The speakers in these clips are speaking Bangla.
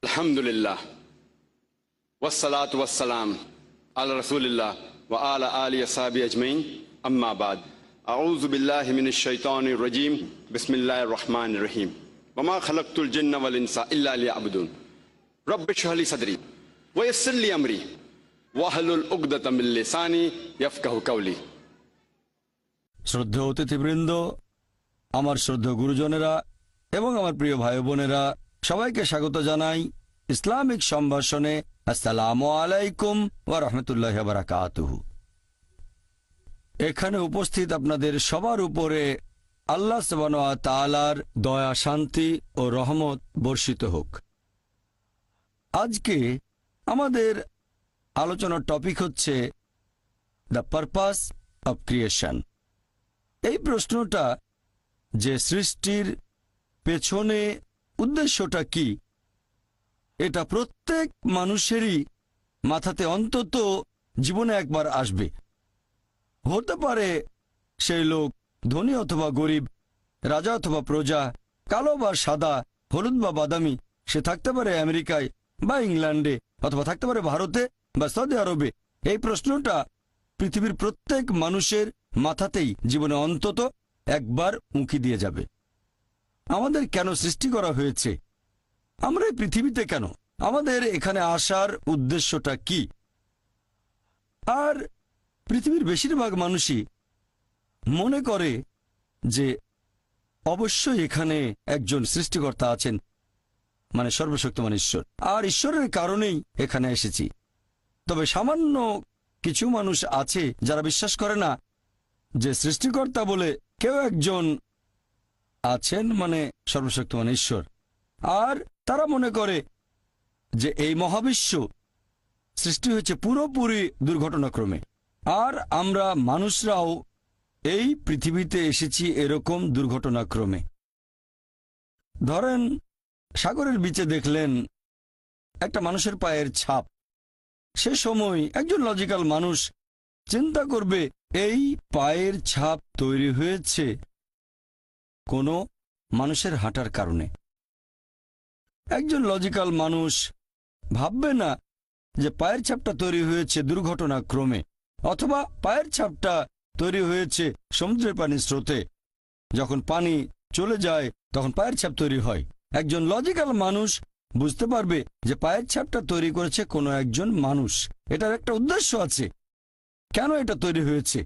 আলহামদুলিল্লাহ ওয়াসসালাতু ওয়াসসালাম আলা রাসূলিল্লাহ ওয়া আলা আলিহি ওয়াসহাবিহি আজমাইন আম্মা বাদ আউযু বিল্লাহি মিনাশ শাইতানির রাজীম বিসমিল্লাহির রহমানির রহিম ওয়া মা খালাকতুল জিন্না ওয়াল ইনসা ইল্লা লিয়াবুদুন রব্বি ইশরাহ লি সাদরি ওয়া ইয়াসসির লি আমরি ওয়াহলুল উকদাতাম মিন লিসানি ইয়াফকাহু কাওলি। শ্রদ্ধেয় অতিথিবৃন্দ, আমার শ্রদ্ধেয় গুরুজনেরা এবং আমার প্রিয় ভাই বোনেরা, সবাইকে স্বাগত জানাই ইসলামিক সম্ভাষণে। আসসালামু আলাইকুম ওয়া রাহমাতুল্লাহি ওয়া বারাকাতুহু। এখানে উপস্থিত আপনাদের সবার উপরে আল্লাহ সুবহানাহু ওয়া তাআলার দয়া, শান্তি ও রহমত বর্ষিত হোক। আজকে আমাদের আলোচনার টপিক হচ্ছে দ্য পারপাস অব ক্রিয়েশন। এই প্রশ্নটা যে সৃষ্টির পেছনে উদ্দেশ্যটা কি, এটা প্রত্যেক মানুষেরই মাথাতে অন্তত জীবনে একবার আসবে। হতে পারে সেই লোক ধনী অথবা গরিব, রাজা অথবা প্রজা, কালো বা সাদা, হলুদ বা বাদামি, সে থাকতে পারে আমেরিকায় বা ইংল্যান্ডে, অথবা থাকতে পারে ভারতে বা সৌদি আরবে। এই প্রশ্নটা পৃথিবীর প্রত্যেক মানুষের মাথাতেই জীবনে অন্তত একবার উঁকি দিয়ে যাবে। আমাদের কেন সৃষ্টি করা হয়েছে? আমরা এই পৃথিবীতে কেন? আমাদের এখানে আসার উদ্দেশ্যটা কি? আর পৃথিবীর বেশিরভাগ মানুষই মনে করে যে অবশ্যই এখানে একজন সৃষ্টিকর্তা আছেন, মানে সর্বশক্তিমান ঈশ্বর, আর ঈশ্বরের কারণেই এখানে এসেছি। তবে সামান্য কিছু মানুষ আছে যারা বিশ্বাস করে না যে সৃষ্টিকর্তা বলে কেউ একজন আছেন, মানে সর্বশক্তিমান ঈশ্বর। আর তারা মনে করে যে এই মহাবিশ্ব সৃষ্টি হয়েছে পুরোপুরি দুর্ঘটনাক্রমে, আর আমরা মানুষরাও এই পৃথিবীতে এসেছি এরকম দুর্ঘটনাক্রমে। ধরেন, সাগরের বিচে দেখলেন একটা মানুষের পায়ের ছাপ। সে সময় একজন লজিক্যাল মানুষ চিন্তা করবে এই পায়ের ছাপ তৈরি হয়েছে কোনো মানুষের হাঁটার কারণে। একজন লজিক্যাল মানুষ ভাববে না যে পায়ের ছাপটা তৈরি হয়েছে দুর্ঘটনাক্রমে, অথবা পায়ের ছাপটা তৈরি হয়েছে সমুদ্রের পানির স্রোতে। যখন পানি চলে যায় তখন পায়ের ছাপ তৈরি হয়। একজন লজিক্যাল মানুষ বুঝতে পারবে যে পায়ের ছাপটা তৈরি করেছে কোনো একজন মানুষ। এটার একটা উদ্দেশ্য আছে, কেন এটা তৈরি হয়েছে।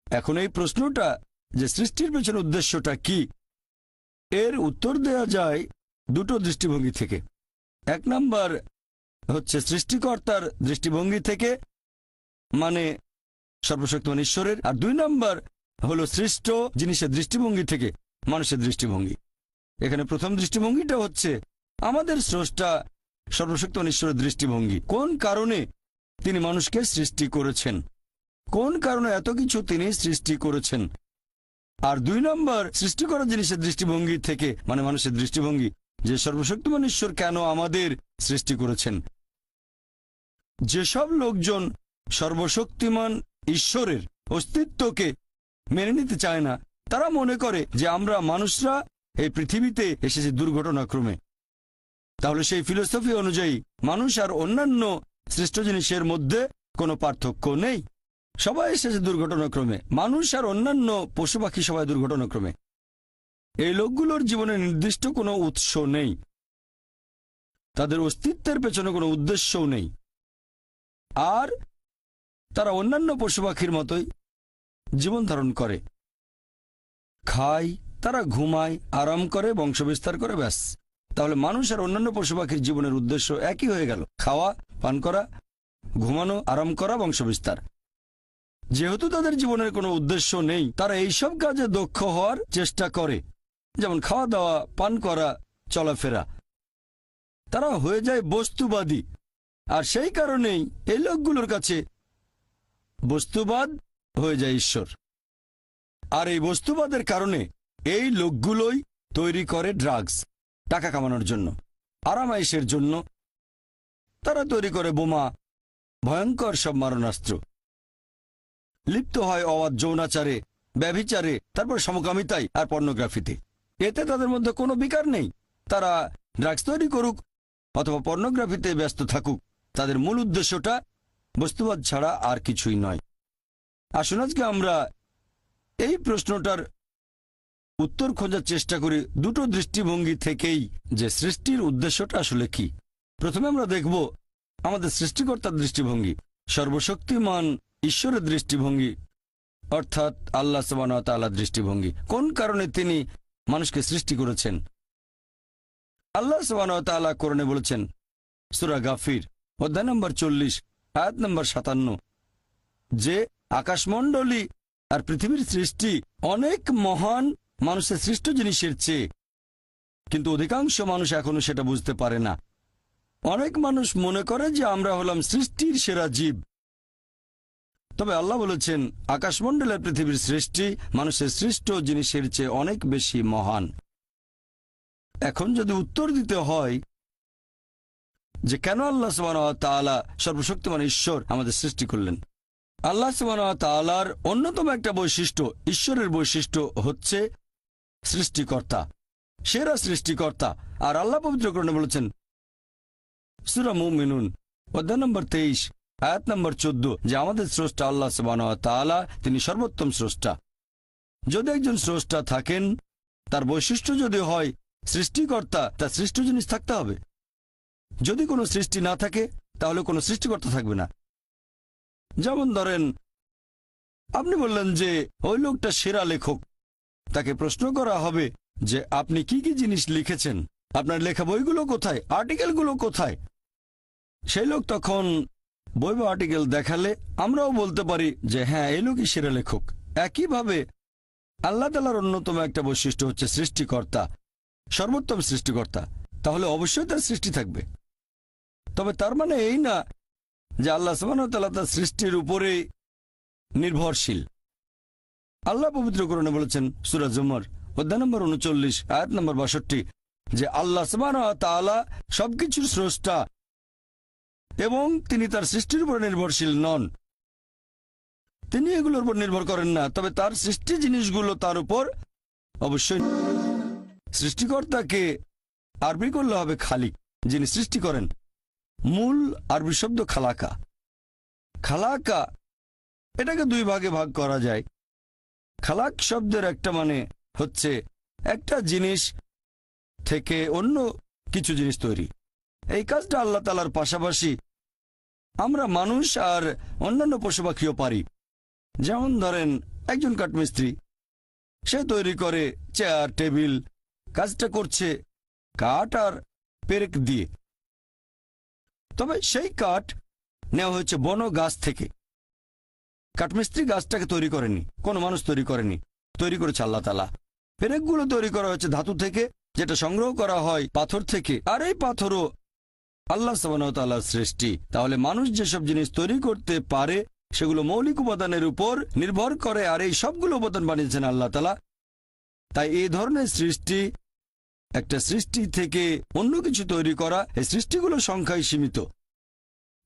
এখন এই প্রশ্নটা যে সৃষ্টির পেছনে উদ্দেশ্যটা কি, এর উত্তর দেয়া যায় দুটো দৃষ্টিভঙ্গি থেকে। এক নাম্বার হচ্ছে সৃষ্টিকর্তার দৃষ্টিভঙ্গি থেকে, মানে সর্বশক্তিমান ঈশ্বরের। আর দুই নাম্বার হলো সৃষ্ট জিনিসের দৃষ্টিভঙ্গি থেকে, মানুষের দৃষ্টিভঙ্গি। এখানে প্রথম দৃষ্টিভঙ্গিটা হচ্ছে আমাদের স্রষ্টা সর্বশক্তিমান ঈশ্বরের দৃষ্টিভঙ্গি। কোন কারণে তিনি মানুষকে সৃষ্টি করেছেন, কোন কারণে এত কিছু তিনি সৃষ্টি করেছেন। আর দুই নম্বর সৃষ্টি করা জিনিসের দৃষ্টিভঙ্গি থেকে, মানে মানুষের দৃষ্টিভঙ্গি, যে সর্বশক্তিমান ঈশ্বর কেন আমাদের সৃষ্টি করেছেন। যেসব লোকজন সর্বশক্তিমান ঈশ্বরের অস্তিত্বকে মেনে নিতে চায় না, তারা মনে করে যে আমরা মানুষরা এই পৃথিবীতে এসেছি দুর্ঘটনাক্রমে। তাহলে সেই ফিলোসফি অনুযায়ী মানুষ আর অন্যান্য সৃষ্ট জিনিসের মধ্যে কোনো পার্থক্য নেই, সবাই এসেছে দুর্ঘটনাক্রমে। মানুষ আর অন্যান্য পশু পাখি সবাই দুর্ঘটনাক্রমে। এই লোকগুলোর জীবনে নির্দিষ্ট কোনো উৎস নেই, তাদের অস্তিত্বের পেছনে কোনো উদ্দেশ্যও নেই, আর তারা অন্যান্য পশু পাখির মতোই জীবন ধারণ করে, খায়, তারা ঘুমায়, আরাম করে, বংশবিস্তার করে, ব্যাস। তাহলে মানুষ আর অন্যান্য পশু পাখির জীবনের উদ্দেশ্য একই হয়ে গেল, খাওয়া, পান করা, ঘুমানো, আরাম করা, বংশবিস্তার। যেহেতু তাদের জীবনের কোনো উদ্দেশ্য নেই, তারা এইসব কাজে দক্ষ হওয়ার চেষ্টা করে, যেমন খাওয়া দাওয়া, পান করা, চলাফেরা। তারা হয়ে যায় বস্তুবাদী। আর সেই কারণেই এই লোকগুলোর কাছে বস্তুবাদ হয়ে যায় ঈশ্বর। আর এই বস্তুবাদের কারণে এই লোকগুলোই তৈরি করে ড্রাগস, টাকা কামানোর জন্য, আরামাইশের জন্য। তারা তৈরি করে বোমা, ভয়ঙ্কর সব মারণাস্ত্র, লিপ্ত হয় অবাধ যৌনাচারে, ব্যভিচারে, তারপর সমকামিতায় আর পর্নোগ্রাফিতে। এতে তাদের মধ্যে কোনো বিকার নেই। তারা ড্রাগস তৈরি করুক, অথবা পর্নোগ্রাফিতে ব্যস্ত থাকুক, তাদের মূল উদ্দেশ্যটা বস্তুবাদ ছাড়া আর কিছুই নয়। আসুন আজকে আমরা এই প্রশ্নটার উত্তর খোঁজার চেষ্টা করি দুটো দৃষ্টিভঙ্গি থেকেই, যে সৃষ্টির উদ্দেশ্যটা আসলে কি। প্রথমে আমরা দেখব আমাদের সৃষ্টিকর্তার দৃষ্টিভঙ্গি, সর্বশক্তিমান ঈশ্বরের দৃষ্টিভঙ্গি, অর্থাৎ আল্লাহ সুবহানাহু ওয়া তাআলার দৃষ্টিভঙ্গি। কোন কারণে তিনি মানুষকে সৃষ্টি করেছেন? আল্লাহ সুবহানাহু ওয়া তাআলা কোরআনে বলেছেন, সূরা গাফির অধ্যায় নম্বর 40 আয়াত নম্বর 57, যে আকাশমণ্ডলী আর পৃথিবীর সৃষ্টি অনেক মহান মানুষের সৃষ্ট জিনিসের চেয়ে, কিন্তু অধিকাংশ মানুষ এখনো সেটা বুঝতে পারে না। অনেক মানুষ মনে করে যে আমরা হলাম সৃষ্টির সেরা জীব, তবে আল্লাহ বলেছেন আকাশমণ্ডলের পৃথিবীর সৃষ্টি মানুষের সৃষ্ট জিনিসের চেয়ে অনেক বেশি মহান। এখন যদি উত্তর দিতে হয় যে কেন আল্লাহ সুবহানাহু ওয়া তাআলা সর্বশক্তিমান ঈশ্বর আমাদের সৃষ্টি করলেন, আল্লাহ সুবহানাহু ওয়া তাআলার অন্যতম একটা বৈশিষ্ট্য, ঈশ্বরের বৈশিষ্ট্য হচ্ছে সৃষ্টিকর্তা, সেরা সৃষ্টিকর্তা। আর আল্লাহ পবিত্র কোরআনে বলেছেন সূরা মুমিনুন অধ্যায় নম্বর 23 আয়াত নম্বর 14, যে আমাদের স্রষ্টা আল্লাহ সুবহানাহু ওয়া তাআলা, তিনি সর্বোত্তম স্রষ্টা। যদি একজন স্রষ্টা থাকেন, তার বৈশিষ্ট্য যদি হয় সৃষ্টিকর্তা, তার সৃষ্ট জিনিস থাকতে হবে। যদি কোনো সৃষ্টি না থাকে তাহলে কোনো সৃষ্টিকর্তা থাকবে না। যেমন ধরেন আপনি বললেন যে ওই লোকটা সেরা লেখক, তাকে প্রশ্ন করা হবে যে আপনি কি কি জিনিস লিখেছেন, আপনার লেখা বইগুলো কোথায়, আর্টিকেলগুলো কোথায়। সেই লোক তখন বই বা আর্টিকেল দেখালে আমরাও বলতে পারি যে হ্যাঁ, এই লোকই সেরা লেখক। একইভাবে আল্লাহ তাআলার অন্যতম একটা বৈশিষ্ট্য হচ্ছে সৃষ্টিকর্তা, সর্বোত্তম সৃষ্টিকর্তা। তাহলে অবশ্যই তার সৃষ্টি থাকবে। তবে তার মানে এই না যে আল্লাহ সুবহানাহু ওয়া তাআলা তার সৃষ্টির উপরে নির্ভরশীল। আল্লাহ পবিত্র কোরআনে বলেছেন সূরা জুমার অধ্যায় নম্বর 39 আয়াত নম্বর 62, যে আল্লাহ সুবহানাহু ওয়া তাআলা সবকিছুর স্রষ্টা এবং তিনি তার সৃষ্টির উপর নির্ভরশীল নন। তিনি এগুলোর উপর নির্ভর করেন না, তবে তার সৃষ্টি জিনিসগুলো তার উপর অবশ্যই। সৃষ্টিকর্তাকে আরবি করলে হবে খালিক, যিনি সৃষ্টি করেন। মূল আরবি শব্দ খালাকা। খালাকা এটাকে দুই ভাগে ভাগ করা যায়। খালাক শব্দের একটা মানে হচ্ছে একটা জিনিস থেকে অন্য কিছু জিনিস তৈরি। এই কাজটা আল্লাহ তাআলার পাশাপাশি আমরা মানুষ আর অন্যান্য পশু পাখিও পারি। যেমন ধরেন একজন কাঠমিস্ত্রি, সে তৈরি করে চেয়ার টেবিল, কাজটা করছে কাঠ আর পেরেক দিয়ে। তবে সেই কাঠ নেওয়া হয়েছে বন গাছ থেকে। কাঠমিস্ত্রি গাছটাকে তৈরি করেনি, কোনো মানুষ তৈরি করেনি, তৈরি করেছে আল্লাহ তাআলা। পেরেকগুলো তৈরি করা হয়েছে ধাতু থেকে, যেটা সংগ্রহ করা হয় পাথর থেকে, আর এই পাথরও আল্লাহ সুবহানাহু ওয়া তাআলার সৃষ্টি। তাহলে মানুষ যেসব জিনিস তৈরি করতে পারে সেগুলো মৌলিক উপাদানের উপর নির্ভর করে, আর এই সবগুলো উপাদান বানিয়েছেন আল্লাহ তাআলা। তাই এই ধরনের সৃষ্টি, একটা সৃষ্টি থেকে অন্য কিছু তৈরি করা, এই সৃষ্টিগুলোর সংখ্যাই সীমিত।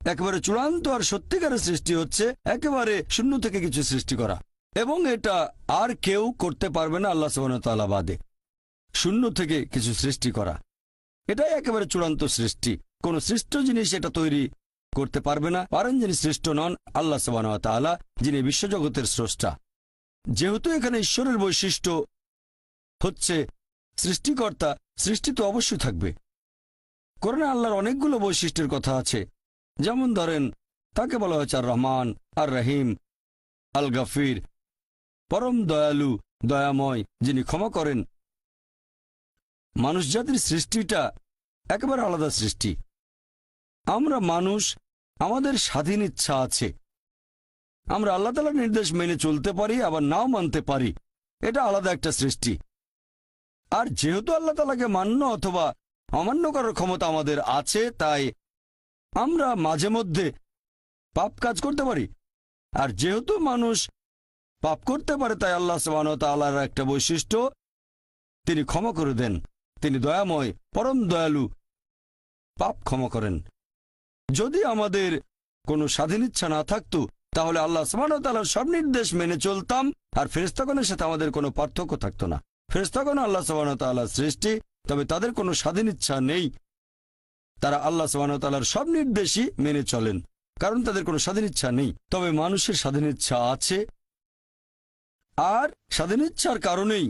একেবারে চূড়ান্ত আর সত্যিকারের সৃষ্টি হচ্ছে একেবারে শূন্য থেকে কিছু সৃষ্টি করা, এবং এটা আর কেউ করতে পারবে না আল্লাহ সুবহানাহু ওয়া তাআলা বাদে। শূন্য থেকে কিছু সৃষ্টি করা, এটাই একেবারে চূড়ান্ত সৃষ্টি। কোন সৃষ্ট জিনিস এটা তৈরি করতে পারবে না, পারেন যিনি সৃষ্ট নন আল্লাহ সুবহানাহু ওয়া তাআলা, যিনি বিশ্বজগতের স্রষ্টা। যেহেতু এখানে ঈশ্বরের বৈশিষ্ট্য হচ্ছে সৃষ্টিকর্তা, সৃষ্টি তো অবশ্যই থাকবে। কোরআনে আল্লাহর অনেকগুলো বৈশিষ্ট্যের কথা আছে। যেমন ধরেন তাকে বলা হয়েছে আর রহমান, আর রহিম, আল গাফির, পরম দয়ালু, দয়াময়, যিনি ক্ষমা করেন। মানুষ জাতির সৃষ্টিটা একেবারে আলাদা সৃষ্টি। আমরা মানুষ, আমাদের স্বাধীন ইচ্ছা আছে। আমরা আল্লাহ তাআলার নির্দেশ মেনে চলতে পারি, আবার নাও মানতে পারি। এটা আলাদা একটা সৃষ্টি। আর যেহেতু আল্লাহ তাআলাকে মান্য অথবা অমান্য করার ক্ষমতা আমাদের আছে, তাই আমরা মাঝে মধ্যে পাপ কাজ করতে পারি। আর যেহেতু মানুষ পাপ করতে পারে, তাই আল্লাহ সুবহানাহু ওয়া তাআলার একটা বৈশিষ্ট্য, তিনি ক্ষমা করে দেন। তিনি দয়াময়, পরম দয়ালু, পাপ ক্ষমা করেন। যদি আমাদের কোনো স্বাধীন ইচ্ছা না থাকতো, তাহলে আল্লাহ সুবহানাহু ওয়া তাআলার সব নির্দেশ মেনে চলতাম, আর ফেরেশতাগণের সাথে আমাদের কোনো পার্থক্য থাকতো না। ফেরেশতাগণ আল্লাহ সুবহানাহু ওয়া তাআলার সৃষ্টি, তবে তাদের কোনো স্বাধীন ইচ্ছা নেই। তারা আল্লাহ সুবহানাহু ওয়া তাআলার সব নির্দেশই মেনে চলেন, কারণ তাদের কোনো স্বাধীন ইচ্ছা নেই। তবে মানুষের স্বাধীন ইচ্ছা আছে, আর স্বাধীন ইচ্ছার কারণেই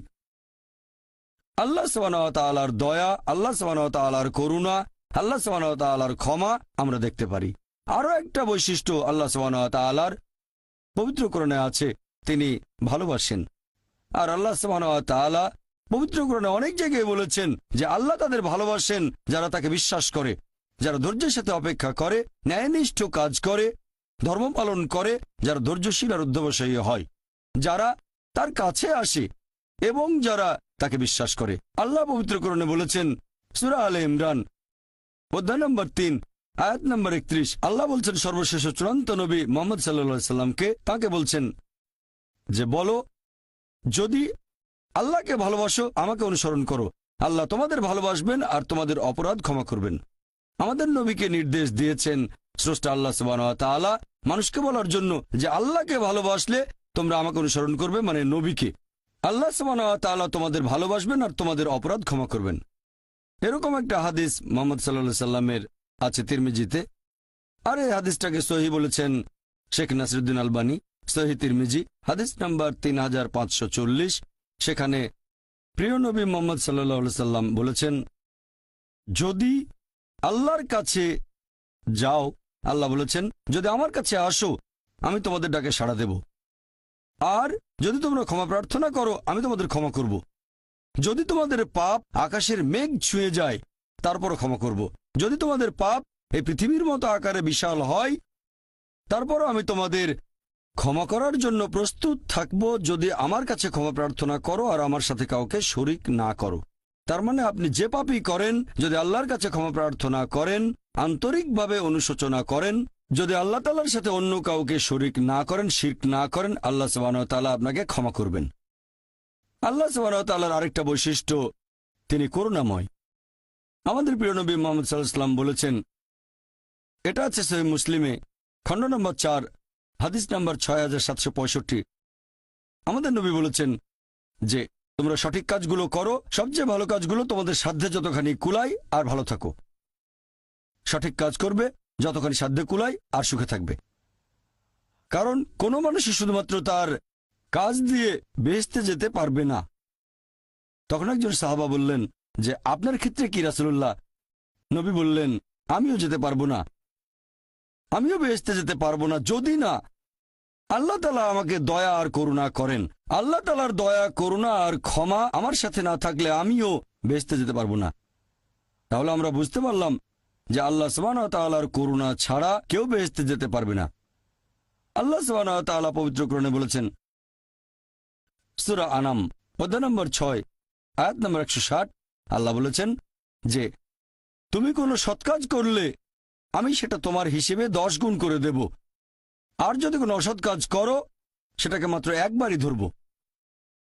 আল্লাহ সুবহানাহু ওয়া তাআলার দয়া, আল্লাহ সুবহানাহু ওয়া তাআলার করুণা, আল্লাহ সুবহানাহু ওয়া তাআলার ক্ষমা আমরা দেখতে পারি। আরও একটা বৈশিষ্ট্য আল্লাহ সুবহানাহু ওয়া তাআলার পবিত্র কোরআনে আছে, তিনি ভালোবাসেন। আর আল্লাহ সুবহানাহু ওয়া তাআলা পবিত্র কোরআনে অনেক জায়গায় বলেছেন যে আল্লাহ তাদের ভালোবাসেন যারা তাকে বিশ্বাস করে, যারা ধৈর্যের সাথে অপেক্ষা করে, ন্যায়নিষ্ঠ কাজ করে, ধর্ম পালন করে, যারা ধৈর্যশীল আর অধ্যবসায়ী হয়, যারা তার কাছে আসে এবং যারা তাকে বিশ্বাস করে। আল্লাহ পবিত্র কোরআনে বলেছেন সূরা আলে ইমরান অধ্যায় নম্বর 3 আয়াত নম্বর 31, আল্লাহ বলছেন সর্বশেষ ও চূড়ান্ত নবী মুহাম্মদ সাল্লাল্লাহু আলাইহি সাল্লামকে, তাকে বলছেন যে বলো, যদি আল্লাহকে ভালোবাসো আমাকে অনুসরণ করো, আল্লাহ তোমাদের ভালোবাসবেন আর তোমাদের অপরাধ ক্ষমা করবেন। আমাদের নবীকে নির্দেশ দিয়েছেন স্রষ্টা আল্লাহ সুবহানাহু ওয়া তাআলা মানুষকে বলার জন্য যে আল্লাহকে ভালোবাসলে তোমরা আমাকে অনুসরণ করবে, মানে নবীকে। আল্লাহ সুবহানাহু ওয়া তাআলা তোমাদের ভালোবাসবেন আর তোমাদের অপরাধ ক্ষমা করবেন। এরকম একটা হাদিস মুহাম্মদ সাল্লাল্লাহু আলাইহি সাল্লামের আছে তিরমিজিতে, আর এই হাদিসটাকে সহিহ বলেছেন শেখ নাসিরউদ্দিন আলবানী, সহিহ তিরমিজি হাদিস নাম্বার 3540। সেখানে প্রিয় নবী মুহাম্মদ সাল্লাল্লাহু আলাইহি সাল্লাম বলেছেন, যদি আল্লাহর কাছে যাও, আল্লাহ বলেছেন যদি আমার কাছে আসো আমি তোমাদের ডাকে সাড়া দেব, আর যদি তোমরা ক্ষমা প্রার্থনা করো আমি তোমাদের ক্ষমা করব। যদি তোমাদের পাপ আকাশের মেঘ ছুঁয়ে যায় তারপরও ক্ষমা করব। যদি তোমাদের পাপ এই পৃথিবীর মতো আকারে বিশাল হয় তারপরও আমি তোমাদের ক্ষমা করার জন্য প্রস্তুত থাকব, যদি আমার কাছে ক্ষমা প্রার্থনা করো আর আমার সাথে কাউকে শরিক না করো। তার মানে আপনি যে পাপই করেন, যদি আল্লাহর কাছে ক্ষমা প্রার্থনা করেন, আন্তরিকভাবে অনুশোচনা করেন, যদি আল্লাহ তাআলার সাথে অন্য কাউকে শরিক না করেন, শিরক না করেন, আল্লাহ সুবহানাহু ওয়া তাআলা আপনাকে ক্ষমা করবেন। আল্লাহ সুবহানাহু ওয়া তাআলার আরেকটা বৈশিষ্ট্য, তিনি করুণাময়। আমাদের প্রিয় নবী মুহাম্মদ সাল্লাল্লাহু আলাইহি ওয়াসাল্লাম বলেছেন, এটা আছে সহিহ মুসলিমে খণ্ড নম্বর 4 হাদিস নাম্বার 6765। আমাদের নবী বলেছেন যে তোমরা সঠিক কাজগুলো করো, সবচেয়ে ভালো কাজগুলো তোমাদের সাধ্যে যতখানি কুলায়, আর ভালো থাকো। সঠিক কাজ করবে যতখানি সাধ্যে কুলায় আর সুখে থাকবে। কারণ কোনো মানুষই শুধুমাত্র তার কাজ দিয়ে বেহেশতে যেতে পারবে না। তখন একজন সাহাবা বললেন যে আপনার ক্ষেত্রে কি রাসূলুল্লাহ? নবী বললেন, আমিও যেতে পারবো না, আমিও বেহেশতে যেতে পারবো না যদি না আল্লাহ তাআলা আমাকে দয়া আর করুণা করেন। আল্লাহ তাআলার দয়া, করুণা আর ক্ষমা আমার সাথে না থাকলে আমিও বেহেশতে যেতে পারবো না। তাহলে আমরা বুঝতে পারলাম যে আল্লাহ সুবহানাহু ওয়া তাআলার করুণা ছাড়া কেউ বেহেশতে যেতে পারবে না। আল্লাহ সুবহানাহু ওয়া তাআলা পবিত্র কোরআনে বলেছেন সূরা আনাম অধ্যায় নম্বর 6 আয়াত নম্বর 160, আল্লাহ বলেছেন যে তুমি কোনো সৎকাজ করলে আমি সেটা তোমার হিসেবে 10 গুণ করে দেব, আর যদি কোনো অসৎ কাজ করো সেটাকে মাত্র একবারই ধরব,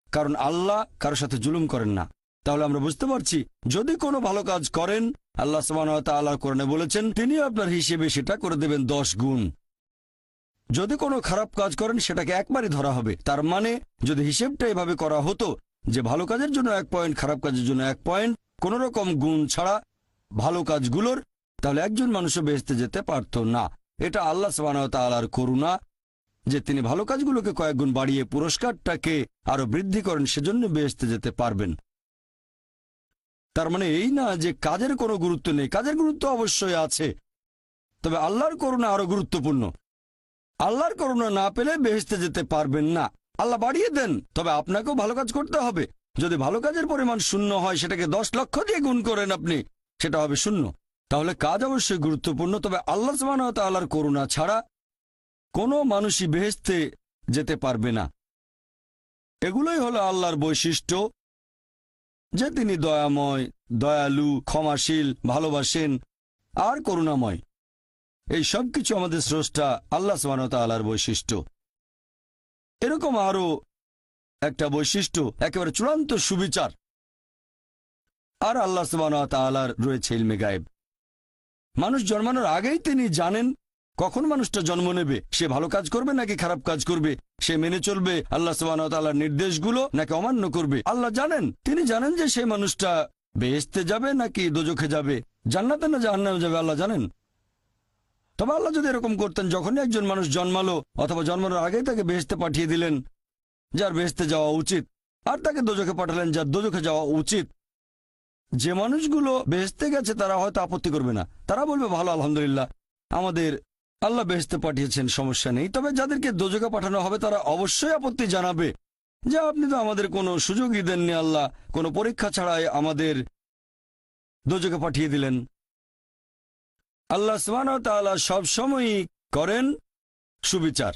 কারণ আল্লাহ কারোর সাথে জুলুম করেন না। তাহলে আমরা বুঝতে পারছি যদি কোনো ভালো কাজ করেন, আল্লাহ সুবহানাহু ওয়া তাআলা কোরআনে বলেছেন তিনি আপনার হিসেবে সেটা করে দেবেন 10 গুণ। যদি কোনো খারাপ কাজ করেন সেটাকে একবারই ধরা হবে। তার মানে যদি হিসেবটা এভাবে করা হতো যে ভালো কাজের জন্য 1 পয়েন্ট, খারাপ কাজের জন্য 1 পয়েন্ট, কোনো রকম গুণ ছাড়া ভালো কাজগুলোর, তাহলে একজন মানুষও বেহেশতে যেতে পারত না। এটা আল্লাহ সুবহানাহু ওয়া তাআলার করুণা যে তিনি ভালো কাজগুলোকে কয়েক গুণ বাড়িয়ে পুরস্কারটাকে আরো বৃদ্ধি করেন, সেজন্য বেহেশতে যেতে পারবেন। তার মানে এই না যে কাজের কোনো গুরুত্ব নেই, কাজের গুরুত্ব অবশ্যই আছে, তবে আল্লাহর করুণা আরো গুরুত্বপূর্ণ। আল্লাহর করুণা না পেলে বেহেশতে যেতে পারবেন না। আল্লাহ বাড়িয়ে দেন, তবে আপনাকেও ভালো কাজ করতে হবে। যদি ভালো কাজের পরিমাণ 0 হয়, সেটাকে 10 লক্ষ দিয়ে গুণ করেন আপনি, সেটা হবে 0। তাহলে কাজ অবশ্যই গুরুত্বপূর্ণ, তবে আল্লাহ সুবহানাহু ওয়া তাআলার করুণা ছাড়া কোনো মানুষই বেহেশতে যেতে পারবে না। এগুলোই হলো আল্লাহর বৈশিষ্ট্য, যে তিনি দয়াময়, দয়ালু, ক্ষমাশীল, ভালোবাসেন আর করুণাময়। এই সব কিছু আমাদের স্রষ্টা আল্লাহ সুবহানাহু ওয়া তাআলার বৈশিষ্ট্য। এরকম আরো একটা বৈশিষ্ট্য, একেবারে চূড়ান্ত সুবিচার। আর আল্লাহ সুবহানাহু ওয়া তাআলার রয়েছে ইলমে গায়েব। মানুষ জন্মানোর আগেই তিনি জানেন কখন মানুষটা জন্ম নেবে, সে ভালো কাজ করবে নাকি খারাপ কাজ করবে, সে মেনে চলবে আল্লাহ সুবহানাহু ওয়া তাআলার নির্দেশগুলো নাকি অমান্য করবে। আল্লাহ জানেন, তিনি জানেন যে সেই মানুষটা বেহেশতে যাবে নাকি দোজখে যাবে, জান্নাতে না জাহান্নামে যাবে আল্লাহ জানেন। তবে আল্লাহ যদি এরকম করতেন যখনই একজন মানুষ জন্মালো অথবা জন্মানোর আগেই তাকে বেহেশতে পাঠিয়ে দিলেন যার বেহেশতে যাওয়া উচিত, আর তাকে দোজখে পাঠালেন যার দোজখে যাওয়া উচিত, যে মানুষগুলো বেহেশতে গেছে তারা হয়তো আপত্তি করবে না, তারা বলবে ভালো আলহামদুলিল্লাহ আমাদের আল্লাহ বেহেশতে পাঠিয়েছেন, সমস্যা নেই। তবে যাদেরকে দোজখে পাঠানো হবে তারা অবশ্যই আপত্তি জানাবে যে আপনি তো আমাদের কোনো সুযোগই দেননি, আল্লাহ কোনো পরীক্ষা ছাড়াই আমাদের দোজখে পাঠিয়ে দিলেন। আল্লাহ সুবহানাহু ওয়া তাআলা সবসময়ই করেন সুবিচার।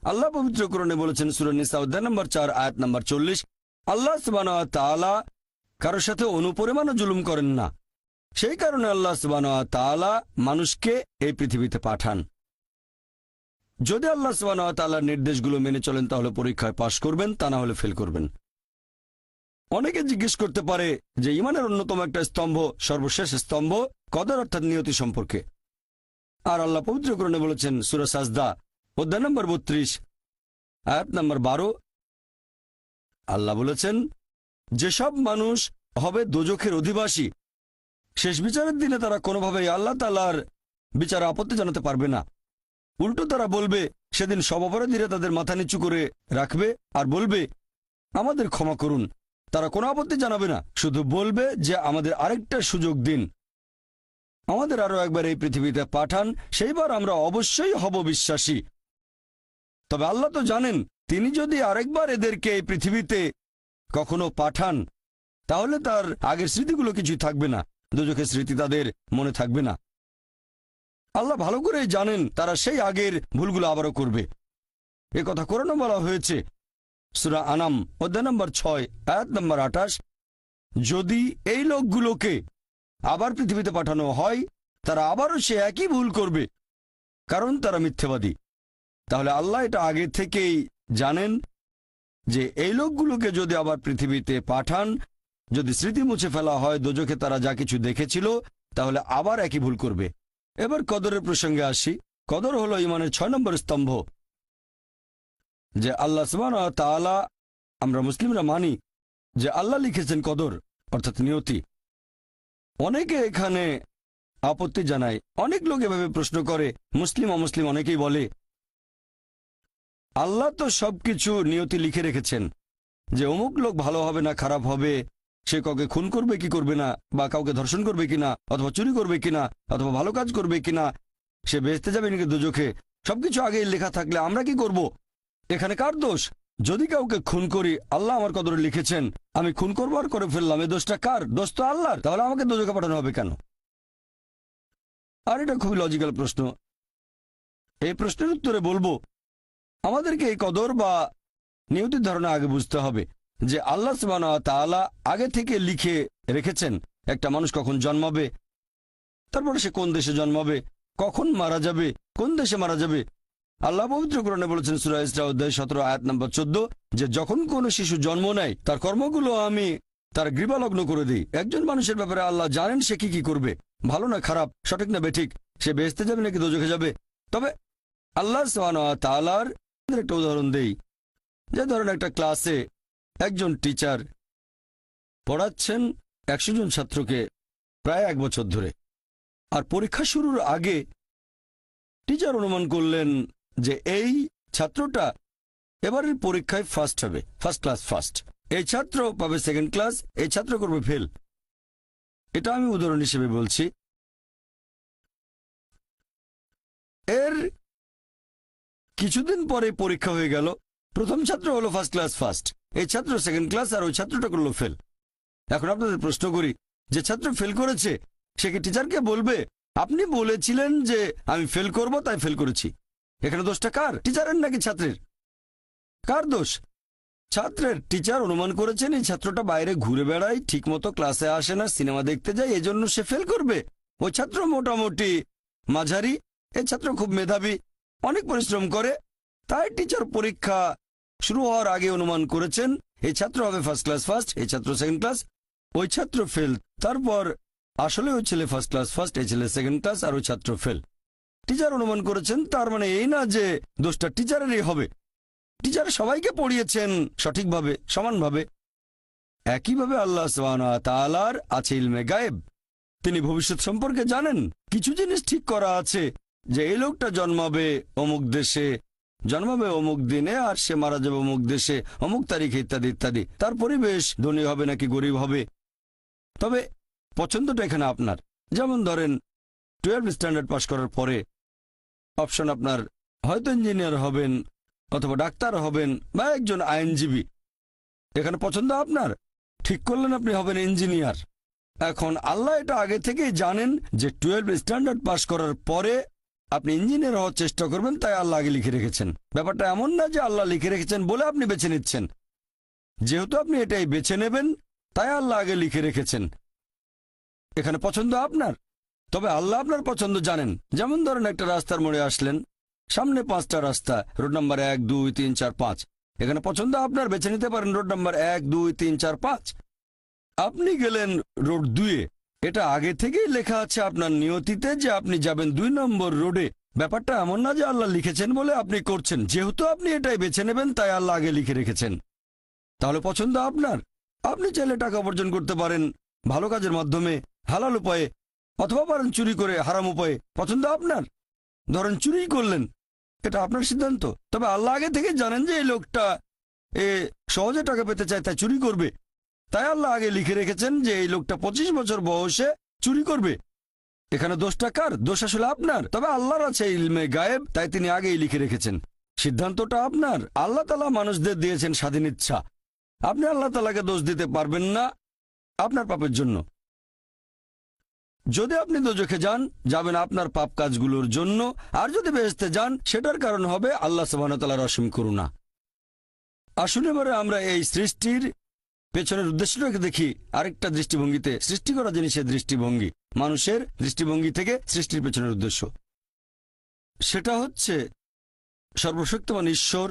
আল্লাহ পবিত্র কোরআনে বলেছেন সূরা নিসা অধ্যায় নম্বর 4 আয়াত নম্বর 40, আল্লাহ সুবহানাহু ওয়া তাআলা কারোর সাথে অনুপরিমাণও জুলুম করেন না। সেই কারণে আল্লাহ সুবহানাহু ওয়া তাআলা মানুষকে এই পৃথিবীতে পাঠান। যদি আল্লাহ সুবহানাহু ওয়া তাআলার নির্দেশগুলো মেনে চলেন তাহলে পরীক্ষায় পাশ করবেন, তা না হলে ফেল করবেন। অনেকে জিজ্ঞেস করতে পারে যে ঈমানের অন্যতম একটা স্তম্ভ, সর্বশেষ স্তম্ভ কদর অর্থাৎ নিয়তি সম্পর্কে। আর আল্লাহ পবিত্র কোরআনে বলেছেন সূরা সাজদা অধ্যায় নম্বর 32 আয়াত নম্বর 12, আল্লাহ বলেছেন যেসব মানুষ হবে দোজখের অধিবাসী শেষ বিচারের দিনে তারা কোনোভাবেই আল্লাহ তাআলার বিচারে আপত্তি জানাতে পারবে না। উল্টো তারা বলবে, সেদিন সব অপরাধীরা তাদের মাথা নিচু করে রাখবে আর বলবে আমাদের ক্ষমা করুন। তারা কোনো আপত্তি জানাবে না, শুধু বলবে যে আমাদের আরেকটা সুযোগ দিন, আমাদের আরো একবার এই পৃথিবীতে পাঠান, সেইবার আমরা অবশ্যই হব বিশ্বাসী। তবে আল্লাহ তো জানেন তিনি যদি আরেকবার এদেরকে এই পৃথিবীতে কখনো পাঠান তাহলে তার আগের স্মৃতিগুলো কিছুই থাকবে না, দোজখের স্মৃতি তাদের মনে থাকবে না। আল্লাহ ভালো করেই জানেন তারা সেই আগের ভুলগুলো আবারও করবে। এ কথা কোরআনে বলা হয়েছে সূরা আনাম অধ্যায় নম্বর 6 আয়াত নম্বর 28, যদি এই লোকগুলোকে আবার পৃথিবীতে পাঠানো হয় তারা আবারও সে একই ভুল করবে, কারণ তারা মিথ্যাবাদী। তাহলে আল্লাহ এটা আগে থেকেই জানেন যে এই লোকগুলোকে যদি আবার পৃথিবীতে পাঠান, যদি স্মৃতি মুছে ফেলা হয় দোজখে তারা যা কিছু দেখেছিল, তাহলে আবার একই ভুল করবে। এবার কদরের প্রসঙ্গে আসি। কদর হলো ঈমানের 6 নম্বর স্তম্ভ, যে আল্লাহ সুবহানাহু ওয়া তাআলা, আমরা মুসলিমরা মানি যে আল্লাহ লিখেছেন কদর অর্থাৎ নিয়তি। অনেকে এখানে আপত্তি জানায়, অনেক লোক এভাবে প্রশ্ন করে, মুসলিম অমুসলিম অনেকেই বলে আল্লাহ তো সবকিছু নিয়তি লিখে রেখেছেন যে অমুক লোক ভালো হবে না খারাপ হবে, সে কাউকে খুন করবে কি করবে না, বা কাউকে ধর্ষণ করবে কিনা, অথবা চুরি করবে কিনা, অথবা ভালো কাজ করবে কিনা, সে বেহেশতে যাবে নাকি দোজখে, সবকিছু আগেই লেখা থাকলে আমরা কি করব? এখানে কার দোষ? যদি কাউকে খুন করি, আল্লাহ আমার কদরে লিখেছেন, আমি খুন করবো আর করে ফেললাম, এই দোষটা কার? দোষ তো আল্লাহর, তাহলে আমাকে দোজখে পাঠানো হবে কেন? আর এটা খুবই লজিক্যাল প্রশ্ন। এই প্রশ্নের উত্তরে বলবো আমাদেরকে এই কদর বা নিয়তির ধারণা আগে বুঝতে হবে যে আল্লাহ সুবহানাহু ওয়া তাআলা আগে থেকে লিখে রেখেছেন একটা মানুষ কখন জন্মাবে, তারপরে সে কোন দেশে জন্মাবে, কখন মারা যাবে, কোন দেশে মারা যাবে। আল্লাহ পবিত্র কোরআনে বলেছেন সূরা ইসরা অধ্যায় 17 আয়াত নম্বর 14, যে যখন কোনো শিশু জন্ম নেয় তার কর্মগুলো আমি তার গ্রীবালগ্ন করে দিই। একজন মানুষের ব্যাপারে আল্লাহ জানেন সে কি করবে, ভালো না খারাপ, সঠিক না বেঠিক, সে বেহেশতে যাবে নাকি দোজখে যাবে। তবে আল্লাহ সুবহানাহু ওয়া তাআলার একটা উদাহরণ দেই, যে ধরেন একটা ক্লাসে একজন টিচার পড়াচ্ছেন 100 জন ছাত্রকে প্রায় 1 বছর ধরে, আর পরীক্ষা শুরুর আগে টিচার অনুমান করলেন যে এই ছাত্রটা এবারের পরীক্ষায় ফার্স্ট হবে, ফার্স্ট ক্লাস ফার্স্ট, এই ছাত্র পাবে সেকেন্ড ক্লাস, এই ছাত্র করবে ফেল। এটা আমি উদাহরণ হিসেবে বলছি। এর কিছুদিন পরে পরীক্ষা হয়ে গেল, প্রথম ছাত্র হলো ফার্স্ট ক্লাস ফার্স্ট, এই ছাত্র সেকেন্ড ক্লাস, আর ওই ছাত্রটা করলো ফেল। এখন আপনাদের প্রশ্ন করি, যে ছাত্র ফেল করেছে সে কি টিচারকে বলবে আপনি বলেছিলেন যে আমি ফেল করব তাই ফেল করেছি? এখানে দোষটা কার, টিচারের নাকি ছাত্রের? কার দোষ? ছাত্রের। টিচার অনুমান করেছেন এই ছাত্রটা বাইরে ঘুরে বেড়ায়, ঠিক মতো ক্লাসে আসে না, সিনেমা দেখতে যায়, এজন্য সে ফেল করবে। ওই ছাত্র মোটামুটি মাঝারি, এই ছাত্র খুব মেধাবী, অনেক পরিশ্রম করে, তাই টিচার পরীক্ষা শুরু হওয়ার আগে অনুমান করেছেন এই ছাত্র হবে ফার্স্ট ক্লাস ফার্স্ট, এই ছাত্র সেকেন্ড ক্লাস, ওই ছাত্র ফেল। তারপর আসলে ওই ছেলে ফার্স্ট ক্লাস ফার্স্ট, এই ছেলে সেকেন্ড ক্লাস, আর ওই ছাত্র ফেল। টিচার অনুমান করেছেন, তার মানে এই না যে দোষটা টিচারেরই হবে। টিচার সবাইকে পড়িয়েছেন সঠিকভাবে, সমানভাবে, একইভাবে আল্লাহ সুবহানাহু ওয়া তাআলার আছে ইলমে গায়েব। তিনি ভবিষ্যৎ সম্পর্কে জানেন। কিছু জিনিস ঠিক করা আছে যে এই লোকটা জন্মাবে অমুক দেশে, জন্মাবে অমুক দিনে, আর সে মারা যাবে অমুক দেশে অমুক তারিখে, ইত্যাদি ইত্যাদি। তার পরিবেশ ধনী হবে নাকি গরিব হবে। তবে পছন্দটা এখানে আপনার। যেমন ধরেন 12 স্ট্যান্ডার্ড পাশ করার পরে অপশন আপনার হয়তো ইঞ্জিনিয়ার হবেন, অথবা ডাক্তার হবেন, বা একজন আইনজীবী। এখানে পছন্দ আপনার, ঠিক করলেন আপনি হবেন ইঞ্জিনিয়ার। এখন আল্লাহ এটা আগে থেকেই জানেন যে 12 স্ট্যান্ডার্ড পাশ করার পরে আপনি ইঞ্জিনিয়ার হওয়ার চেষ্টা করবেন, তাই আল্লাহ আগে লিখে রেখেছেন। ব্যাপারটা এমন না যে আল্লাহ লিখে রেখেছেন বলে আপনি বেছে নিচ্ছেন। যেহেতু আপনি এটাই বেছে নেবেন, তাই আল্লাহ আগে লিখে রেখেছেন। এখানে পছন্দ আপনার। তবে আল্লাহ আপনার পছন্দ জানেন। যেমন ধরেন একটা রাস্তার মোড়ে আসলেন, সামনে 5টা রাস্তা, রোড নাম্বার 1, 2, 3, 4, 5। এখানে পছন্দ আপনার, বেছে নিতে পারেন রোড নাম্বার 1, 2, 3, 4, 5। আপনি গেলেন রোড 2-এ। এটা আগে থেকেই লেখা আছে আপনার নিয়তিতে যে আপনি যাবেন 2 নম্বর রোডে। ব্যাপারটা এমন না যে আল্লাহ লিখেছেন বলে আপনি করছেন। যেহেতু আপনি এটাই বেছে নেবেন, তাই আল্লাহ আগে লিখে রেখেছেন। তাহলে পছন্দ আপনার। আপনি চাইলে টাকা উপার্জন করতে পারেন ভালো কাজের মাধ্যমে, হালাল উপায়ে, অথবা পারেন চুরি করে হারাম উপায়ে। পছন্দ আপনার। ধরেন চুরি করলেন, এটা আপনার সিদ্ধান্ত। তবে আল্লাহ আগে থেকে জানেন যে এই লোকটা সহজে টাকা পেতে চায়, তাই চুরি করবে। তাই আল্লাহ আগে লিখে রেখেছেন যে এই লোকটা 25 বছর বয়সে চুরি করবে। এখানে দোষটা কার? দোষ আসলে আপনার। তবে আল্লাহর আছে ইলমে গায়েব, তাই তিনি আগেই লিখে রেখেছেন। সিদ্ধান্তটা আপনার। আল্লাহ তাআলা মানুষদের দিয়েছেন স্বাধীন ইচ্ছা। আপনি আল্লাহ তাআলাকে দোষ দিতে পারবেন না আপনার পাপের জন্য। যদি আপনি দোজখে যান, যাবেন আপনার পাপ কাজগুলোর জন্য, আর যদি বেহেশতে যান, সেটার কারণ হবে আল্লাহ সুবহানাহু ওয়া তাআলার অসীম করুণা। আসুন এবারে আমরা এই সৃষ্টির পেছনের উদ্দেশ্যটাকে দেখি আরেকটা দৃষ্টিভঙ্গিতে। সৃষ্টি করা জিনিসের দৃষ্টিভঙ্গি, মানুষের দৃষ্টিভঙ্গি থেকে সৃষ্টির পেছনের উদ্দেশ্য। সেটা হচ্ছে সর্বশক্তিমান ঈশ্বর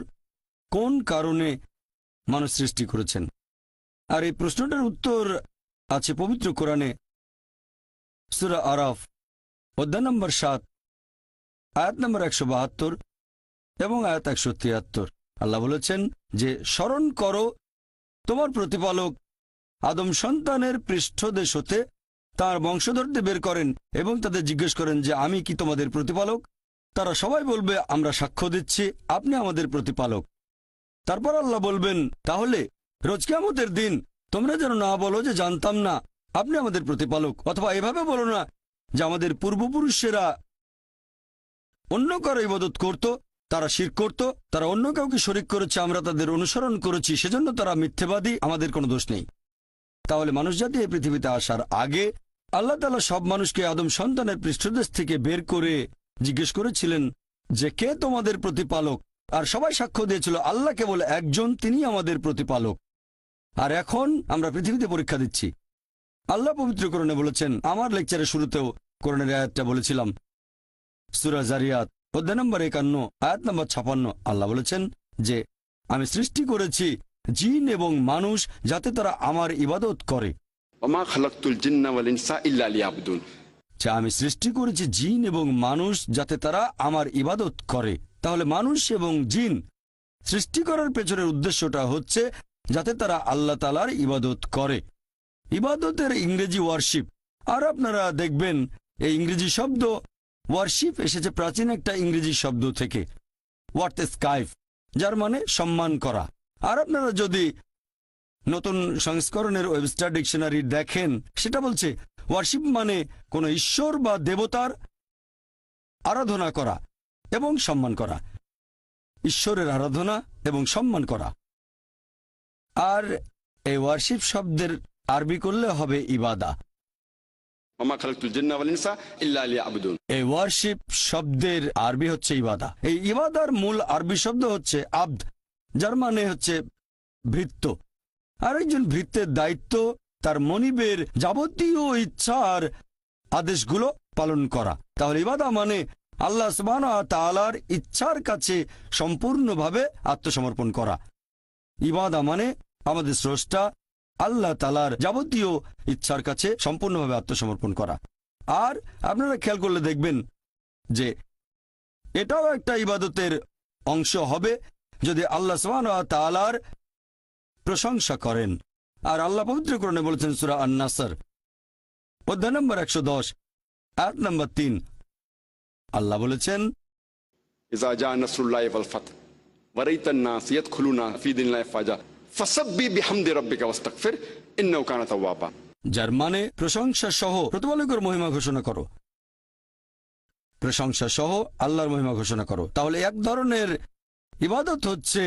কোন কারণে মানুষ সৃষ্টি করেছেন। আর এই প্রশ্নটার উত্তর আছে পবিত্র কোরআনে, সূরা আরাফ অধ্যায় নম্বর 7, আয়াত নম্বর 172 এবং আয়াত 173। আল্লাহ বলেছেন যে স্মরণ করো তোমার প্রতিপালক আদম সন্তানের পৃষ্ঠদেশ হতে তাঁর বংশধরদের বের করেন এবং তাদের জিজ্ঞেস করেন যে আমি কি তোমাদের প্রতিপালক। তারা সবাই বলবে আমরা সাক্ষ্য দিচ্ছি আপনি আমাদের প্রতিপালক। তারপর আল্লাহ বলবেন তাহলে রোজ কিয়ামতের দিন তোমরা যেন না বলো যে জানতাম না আপনি আমাদের প্রতিপালক, অথবা এভাবে বলো না যে আমাদের পূর্বপুরুষেরা অন্য কারো ইবাদত করত, তারা শিরক করত, তারা অন্য কাউকে শরীক করেছে, আমরা তাদের অনুসরণ করেছি, সেজন্য তারা মিথ্যেবাদী, আমাদের কোনো দোষ নেই। তাহলে মানুষ জাতি এই পৃথিবীতে আসার আগে আল্লাহ তাআলা সব মানুষকে আদম সন্তানের পৃষ্ঠদেশ থেকে বের করে জিজ্ঞেস করেছিলেন যে কে তোমাদের প্রতিপালক, আর সবাই সাক্ষ্য দিয়েছিল আল্লাহ কেবল একজন, তিনি আমাদের প্রতিপালক। আর এখন আমরা পৃথিবীতে পরীক্ষা দিচ্ছি। আল্লাহ পবিত্র কোরআনে বলেছেন, আমার লেকচারের শুরুতেও কোরআনের আয়াতটা বলেছিলাম, সূরা জারিয়াত অধ্যায় নম্বর 51 আয়াত নম্বর 56। আল্লাহ বলেছেন যে আমি সৃষ্টি করেছি জিন এবং মানুষ যাতে তারা আমার ইবাদত করে। ওমা খালাকতুল জিন্না ওয়াল ইনসা ইল্লা লিয়াবুদুন। আমি সৃষ্টি করেছি জিন এবং মানুষ যাতে তারা আমার ইবাদত করে। তাহলে মানুষ এবং জিন সৃষ্টি করার পেছনের উদ্দেশ্যটা হচ্ছে যাতে তারা আল্লাহ তাআলার ইবাদত করে। ইবাদতের ইংরেজি ওয়ারশিপ। আর আপনারা দেখবেন এই ইংরেজি শব্দ ওয়ারশিপ এসেছে প্রাচীন একটা ইংরেজি শব্দ থেকে, ওয়ার্তেস্কাইফ, যার মানে সম্মান করা। আর আপনারা যদি নতুন সংস্করণের ওয়েবস্টার ডিকশনারি দেখেন, সেটা বলছে ওয়ারশিপ মানে কোনো ঈশ্বর বা দেবতার আরাধনা করা এবং সম্মান করা, ঈশ্বরের আরাধনা এবং সম্মান করা। আর এই ওয়ারশিপ শব্দের আরবি করলে হবে ইবাদা। ওমা খালাকতুল জিন্না ওয়াল ইনসা ইল্লা লিয়াবুদুন। এই ওয়ারশিপ শব্দের আরবি হচ্ছে ইবাদা। এই ইবাদার মূল আরবি শব্দ হচ্ছে আবদ, যার মানে হচ্ছে ভৃত্য। আর একজন ভৃত্যের দায়িত্ব তার মনিবের যাবতীয় ইচ্ছার আদেশগুলো পালন করা। তাহলে ইবাদা মানে আল্লাহ সুবহানাহু ওয়া তাআলার ইচ্ছার কাছে সম্পূর্ণভাবে আত্মসমর্পণ করা। ইবাদা মানে আমাদের স্রষ্টা আল্লাহ তাআলার যাবতীয় ইচ্ছার কাছে সম্পূর্ণভাবে আত্মসমর্পণ করা। আর আপনারা খেয়াল করলে দেখবেন যে এটাও একটা ইবাদতের অংশ হবে যদি আল্লাহ সুবহানাহু ওয়া তাআলার প্রশংসা করেন। আর আল্লাহ পবিত্র কোরআনে বলেছেন সূরা আন-নাসর অধ্যায় নম্বর 110 আয়াত নম্বর 3, আল্লাহ বলেছেন ইজা জা নাসরুল্লাহি ওয়াল ফাতহ ওয়া রাআইতান নাস ইয়াদখুলুনা ফি দীনিল্লাহি ফাজা ফাসাব্বিহ বিহামদি রাব্বিকা ওয়াস্তাগফির ইন্নাহু কানা তাওয়াবা। যার মানে প্রশংসা সহ প্রতিপালকের মহিমা ঘোষণা করো, প্রশংসা সহ আল্লাহর মহিমা ঘোষণা করো। তাহলে এক ধরনের ইবাদত হচ্ছে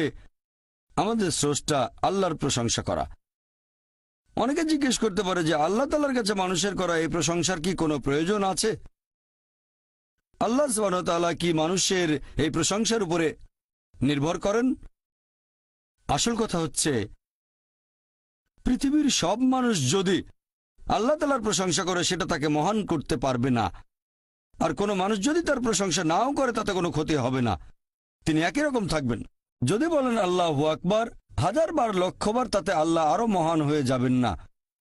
আমাদের স্রষ্টা আল্লাহর প্রশংসা করা। অনেকে জিজ্ঞেস করতে পারে যে আল্লাহ তাআলার কাছে মানুষের করা এই প্রশংসার কি কোনো প্রয়োজন আছে? আল্লাহ সুবহানাহু ওয়া তাআলা কি মানুষের এই প্রশংসার উপরে নির্ভর করেন? আসল কথা হচ্ছে পৃথিবীর সব মানুষ যদি আল্লাহ তাআলার প্রশংসা করে সেটা তাকে মহান করতে পারবে না, আর কোনো মানুষ যদি তার প্রশংসা নাও করে তাতে কোনো ক্ষতি হবে না, তিনি একই রকম থাকবেন। যদি বলেন আল্লাহু আকবার 1000 বার 1,00,000 বার, তাতে আল্লাহ আরো মহান হয়ে যাবেন না।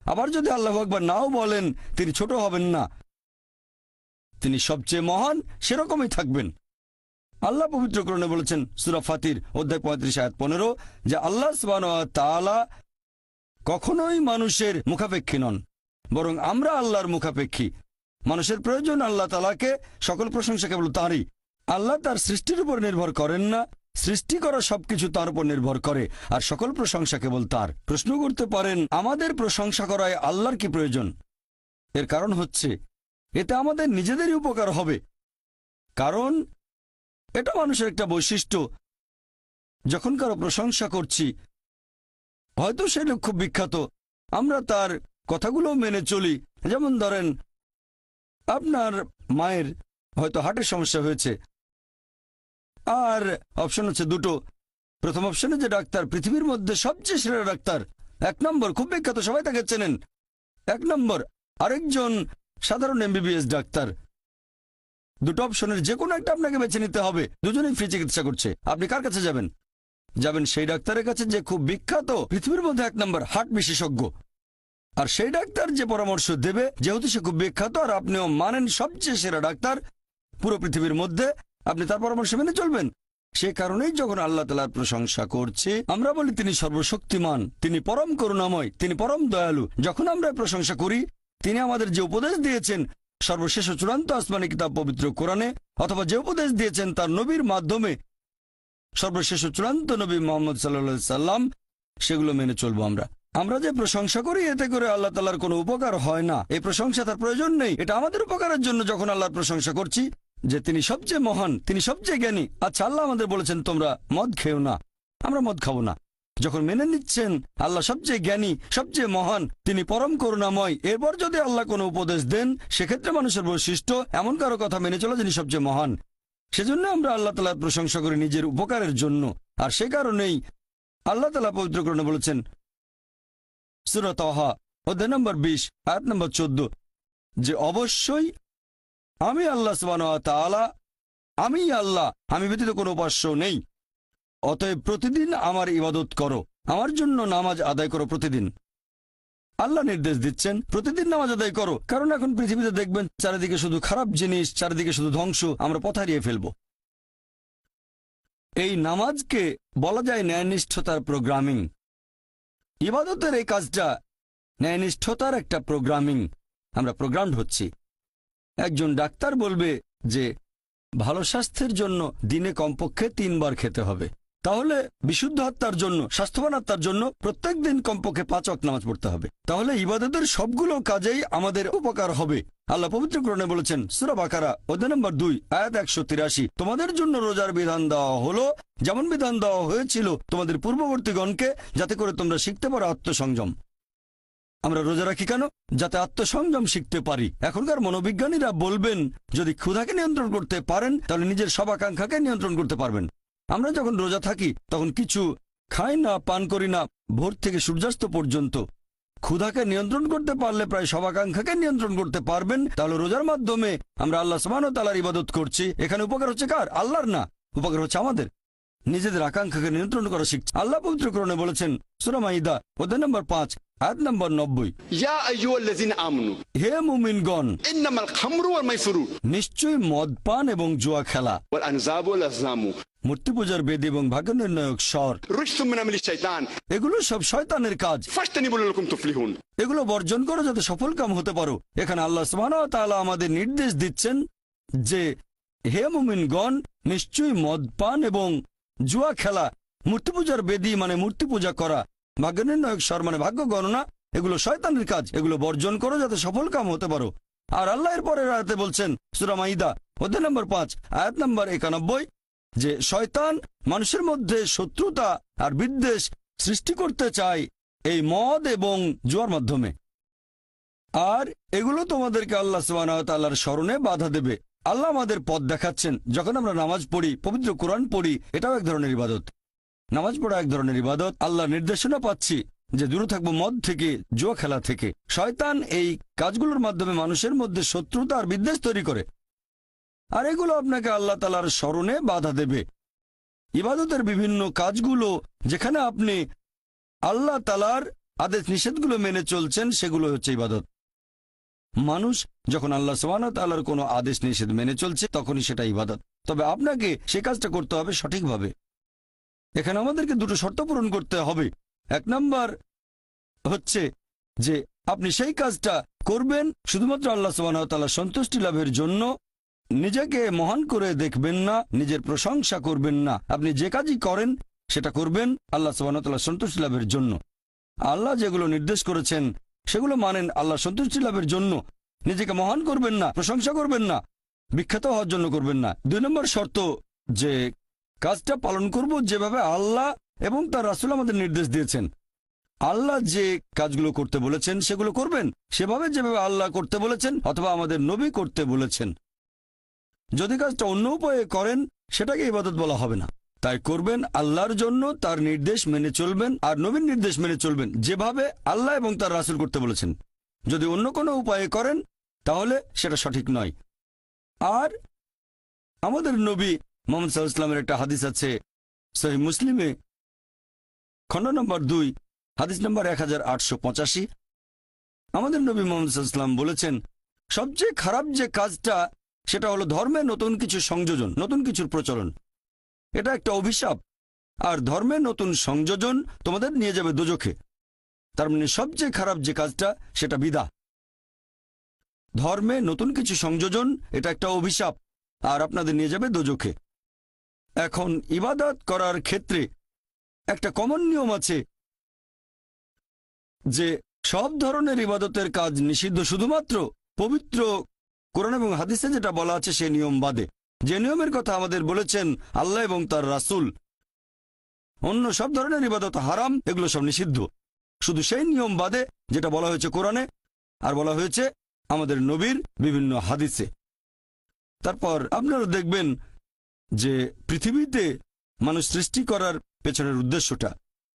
আবার যদি আল্লাহু আকবার নাও বলেন তিনি ছোট হবেন না, তিনি সবচেয়ে মহান সেরকমই থাকবেন। আল্লাহ পবিত্র কোরআনে বলেছেন সূরা ফাতির অধ্যায় 35 আয়াত 15 যে আল্লাহ সুবহানাহু ওয়া তাআলা কখনোই মানুষের মুখাপেক্ষী নন, বরং আমরা আল্লাহর মুখাপেক্ষী। মানুষের প্রয়োজন আল্লাহ তাআলাকে, সকল প্রশংসা কেবল তাঁরই। আল্লাহ তার সৃষ্টির উপর নির্ভর করেন না, সৃষ্টি করা সবকিছু তার উপর নির্ভর করে, আর সকল প্রশংসা কেবল তার। প্রশ্ন করতে পারেন আমাদের প্রশংসা করায় আল্লাহর কি প্রয়োজন? এর কারণ হচ্ছে এতে আমাদের নিজেদেরই উপকার হবে, কারণ এটা মানুষের একটা বৈশিষ্ট্য। যখন কারো প্রশংসা করছি, হয়তো সে লোক খুব বিখ্যাত, আমরা তার কথাগুলো মেনে চলি। যেমন ধরেন আপনার মায়ের হয়তো হার্টের সমস্যা হয়েছে, আর অপশন হচ্ছে দুটো। প্রথম অপশনে যে ডাক্তার পৃথিবীর মধ্যে সবচেয়ে সেরা ডাক্তার, 1 নম্বর, খুব বিখ্যাত, সবাই তাকে চেনেন, 1 নম্বর। আরেকজন সাধারণ MBBS ডাক্তার। দুটো অপশনের যে কোনো একটা আপনাকে বেছে নিতে হবে। দুজনেই ফ্রি চিকিৎসা করছে। আপনি কার কাছে যাবেন? যাবেন সেই ডাক্তারের কাছে যে খুব বিখ্যাত, পৃথিবীর মধ্যে 1 নম্বর হার্ট বিশেষজ্ঞ। আর সেই ডাক্তার যে পরামর্শ দেবে, যেহেতু সে খুব বিখ্যাত আর আপনিও মানেন সবচেয়ে সেরা ডাক্তার পুরো পৃথিবীর মধ্যে, আপনি তার পরামর্শ মেনে চলবেন। সে কারণেই যখন আল্লাহ তাআলার প্রশংসা করছি আমরা বলি তিনি সর্বশক্তিমান, তিনি পরম করুণাময়, তিনি পরম দয়ালু। যখন আমরা প্রশংসা করি তিনি আমাদের যে উপদেশ দিয়েছেন সর্বশেষ ও চূড়ান্ত আসমানি কিতাব পবিত্র কোরআনে, অথবা যে উপদেশ দিয়েছেন তার নবীর মাধ্যমে সর্বশেষ ও চূড়ান্ত নবী মুহাম্মদ সাল্লাল্লাহু আলাইহি সাল্লাম, সেগুলো মেনে চলবো। আমরা যে প্রশংসা করি এতে করে আল্লাহ তাআলার কোনো উপকার হয় না। এই প্রশংসা তার প্রয়োজন নেই, এটা আমাদের উপকারের জন্য। যখন আল্লাহর প্রশংসা করছি যে তিনি সবচেয়ে মহান, তিনি সবচেয়ে জ্ঞানী। আচ্ছা, আল্লাহ আমাদের বলেছেন তোমরা মদ খেও না, আমরা মদ খাবো না। যখন মেনে নিচ্ছেন আল্লাহ সবচেয়ে জ্ঞানী, সবচেয়ে মহান, তিনি পরম করুণাময়, এরপর যদি আল্লাহ কোনো উপদেশ দেন সেক্ষেত্রে মানুষের বৈশিষ্ট্য এমন কারো কথা মেনে চলা যিনি সবচেয়ে মহান। সেজন্য আমরা আল্লাহ তাআলার প্রশংসা করি নিজের উপকারের জন্য। আর সে কারণেই আল্লাহ তাআলা পবিত্র কোরআনে বলেছেন সূরা তাহা অধ্যায় নম্বর 20 আয়াত নম্বর 14 যে অবশ্যই আমি আল্লাহ সুবহানাহু ওয়া তাআলা, আমি আল্লাহ, আমি ব্যতীত কোনো উপাস্য নেই। অতএব প্রতিদিন আমার ইবাদত করো, আমার জন্য নামাজ আদায় করো প্রতিদিন। আল্লাহ নির্দেশ দিচ্ছেন প্রতিদিন নামাজ আদায় করো, কারণ এখন পৃথিবীতে দেখবেন চারিদিকে শুধু খারাপ জিনিস, চারিদিকে শুধু ধ্বংস, আমরা পথ হারিয়ে ফেলব। এই নামাজকে বলা যায় ন্যায়নিষ্ঠতার প্রোগ্রামিং। ইবাদতের এই কাজটা ন্যায়নিষ্ঠতার একটা প্রোগ্রামিং। আমরা প্রোগ্রামড হচ্ছি। একজন ডাক্তার বলবে যে ভালো স্বাস্থ্যের জন্য দিনে কমপক্ষে 3 বার খেতে হবে, তাহলে বিশুদ্ধ আত্মার জন্য, স্বাস্থ্যবান আত্মার জন্য প্রত্যেক দিন কমপক্ষে 5 ওয়াক্ত নামাজ পড়তে হবে। তাহলে ইবাদতের সবগুলো কাজেই আমাদের উপকার হবে। আল্লাহ পবিত্র কোরআনে বলেছেন সূরা বাকারা অধ্যায় নম্বর 2 আয়াত 183 তোমাদের জন্য রোজার বিধান দেওয়া হলো যেমন বিধান দেওয়া হয়েছিল তোমাদের পূর্ববর্তীগণকে, যাতে করে তোমরা শিখতে পারো আত্মসংযম। আমরা রোজা রাখি কেন? যাতে আত্মসংযম শিখতে পারি। এখনকার মনোবিজ্ঞানীরা বলবেন যদি ক্ষুধাকে নিয়ন্ত্রণ করতে পারেন তাহলে নিজের সব আকাঙ্ক্ষাকে নিয়ন্ত্রণ করতে পারবেন। আমরা যখন রোজা থাকি তখন কিছু খাই না, পান করি না ভোর থেকে সূর্যাস্ত পর্যন্ত। ক্ষুধাকে নিয়ন্ত্রণ করতে পারলে প্রায় সব আকাঙ্ক্ষাকে নিয়ন্ত্রণ করতে পারবেন। তাহলে রোজার মাধ্যমে আমরা আল্লাহ সুবহানাহু ওয়া তাআলার ইবাদত করছি। এখানে উপকার হচ্ছে কার? আল্লাহর না, উপকার হচ্ছে আমাদের। নিজেদের আকাঙ্ক্ষাকে নিয়ন্ত্রণ করা শিখছে। আল্লাহ পবিত্র কোরআনে বলেছেন সূরা মাইদা অধ্যায় নম্বর 5 আয়াত নম্বর 90, या अय्युहल्लज़ीना आमनू হে মুমিনগণ, इन्नमल खम्रु वल मैसुरु নিশ্চয়ই মদ পান এবং জুয়া খেলা, वल अनज़ाबु वल अज़लामु মূর্তি পূজার বেদী এবং ভাগ্য নির্ণায়ক স্বর, रिज्सुम मिन अमलि शैतान এগুলো সব শয়তানের কাজ। फज्तनिबू लअल्लकुम तुफ्लिहून। এগুলো বর্জন করো যাতে সফল কাম হতে পারো। এখানে আল্লাহ সুবহানাহু ওয়া তাআলা আমাদের নির্দেশ দিচ্ছেন যে হে মুমিনগণ, নিশ্চয়ই মদ পান এবং জুয়া খেলা, মূর্তি পূজার বেদী মানে মূর্তি পূজা করা, ভাগ্য নির্ণায়ক স্বর মানে ভাগ্য গণনা, এগুলো শয়তানের কাজ। এগুলো বর্জন করো যাতে সফল কাম হতে পারো। আর আল্লাহ এর পরের আয়াতে বলছেন সূরা মাইদা অধ্যায় নম্বর 5 আয়াত নম্বর 91 যে শয়তান মানুষের মধ্যে শত্রুতা আর বিদ্বেষ সৃষ্টি করতে চায় এই মদ এবং জুয়ার মাধ্যমে। আর এগুলো তোমাদেরকে আল্লাহ সুবহানাহু ওয়া তাআলার স্মরণে বাধা দেবে। আল্লাহ আমাদের পথ দেখাচ্ছেন। যখন আমরা নামাজ পড়ি, পবিত্র কোরআন পড়ি, এটাও এক ধরনের ইবাদত। নামাজ পড়া এক ধরনের ইবাদত। আল্লাহ নির্দেশনা পাচ্ছি যে দূরে থাকবো মদ থেকে, জুয়া খেলা থেকে। শয়তান এই কাজগুলোর মাধ্যমে মানুষের মধ্যে শত্রুতা আর বিদ্বেষ তৈরি করে, আর এগুলো আপনাকে আল্লাহ তাআলার স্মরণে বাধা দেবে। ইবাদতের বিভিন্ন কাজগুলো যেখানে আপনি আল্লাহ তাআলার আদেশ নিষেধগুলো মেনে চলছেন, সেগুলো হচ্ছে ইবাদত। মানুষ যখন আল্লাহ সুবহানাহু ওয়া তাআলার কোনো আদেশ নিষেধ মেনে চলছে, তখনই সেটা ইবাদত। তবে আপনাকে সে কাজটা করতে হবে সঠিকভাবে। এখানে আমাদেরকে দুটো শর্ত পূরণ করতে হবে। এক নাম্বার হচ্ছে যে আপনি সেই কাজটা করবেন শুধুমাত্র আল্লাহ সুবহানাহু ওয়া তাআলার সন্তুষ্টি লাভের জন্য। নিজেকে মহান করে দেখবেন না, নিজের প্রশংসা করবেন না। আপনি যে কাজই করেন সেটা করবেন আল্লাহ সুবহানাহু ওয়া তাআলার সন্তুষ্টি লাভের জন্য। আল্লাহ যেগুলো নির্দেশ করেছেন সেগুলো মানেন আল্লাহ সন্তুষ্টি লাভের জন্য। নিজেকে মহান করবেন না, প্রশংসা করবেন না, বিখ্যাত হওয়ার জন্য করবেন না। 2 নম্বর শর্ত যে কাজটা পালন করব যেভাবে আল্লাহ এবং তার রাসূল আমাদের নির্দেশ দিয়েছেন। আল্লাহ যে কাজগুলো করতে বলেছেন সেগুলো করবেন সেভাবে যেভাবে আল্লাহ করতে বলেছেন অথবা আমাদের নবী করতে বলেছেন। যদি কাজটা অন্য উপায়ে করেন সেটাকে ইবাদত বলা হবে না। তাই করবেন আল্লাহর জন্য, তার নির্দেশ মেনে চলবেন আর নবীর নির্দেশ মেনে চলবেন যেভাবে আল্লাহ এবং তার রাসূল করতে বলেছেন। যদি অন্য কোনো উপায়ে করেন তাহলে সেটা সঠিক নয়। আর আমাদের নবী মুহাম্মদ সাল্লাল্লাহু আলাইহি ওয়াসাল্লামের একটা হাদিস আছে সহিহ মুসলিমে, খণ্ড নম্বর 2 হাদিস নম্বর 1885। আমাদের নবী মুহাম্মদ সাল্লাল্লাহু আলাইহি ওয়াসাল্লাম বলেছেন, সবচেয়ে খারাপ যে কাজটা সেটা হলো ধর্মে নতুন কিছু সংযোজন, নতুন কিছুর প্রচলন। এটা একটা অভিশাপ। আর ধর্মে নতুন সংযোজন তোমাদের নিয়ে যাবে দোজখে। তার মানে সবচেয়ে খারাপ যে কাজটা সেটা বিদআত। ধর্মে নতুন কিছু সংযোজন এটা একটা অভিশাপ আর আপনাদের নিয়ে যাবে দোজখে। এখন ইবাদত করার ক্ষেত্রে একটা কমন নিয়ম আছে যে সব ধরনের ইবাদতের কাজ নিষিদ্ধ শুধুমাত্র পবিত্র কোরআন এবং হাদিসে যেটা বলা আছে সেই নিয়ম বাদে। যে নিয়মের কথা আমাদের বলেছেন আল্লাহ এবং তার রাসূল, অন্য সব ধরনের ইবাদত হারাম, এগুলো সব নিষিদ্ধ। শুধু সেই নিয়ম বাদে যেটা বলা হয়েছে কোরআনে আর বলা হয়েছে আমাদের নবীর বিভিন্ন হাদিসে। তারপর আপনারা দেখবেন যে পৃথিবীতে মানুষ সৃষ্টি করার পেছনের উদ্দেশ্যটা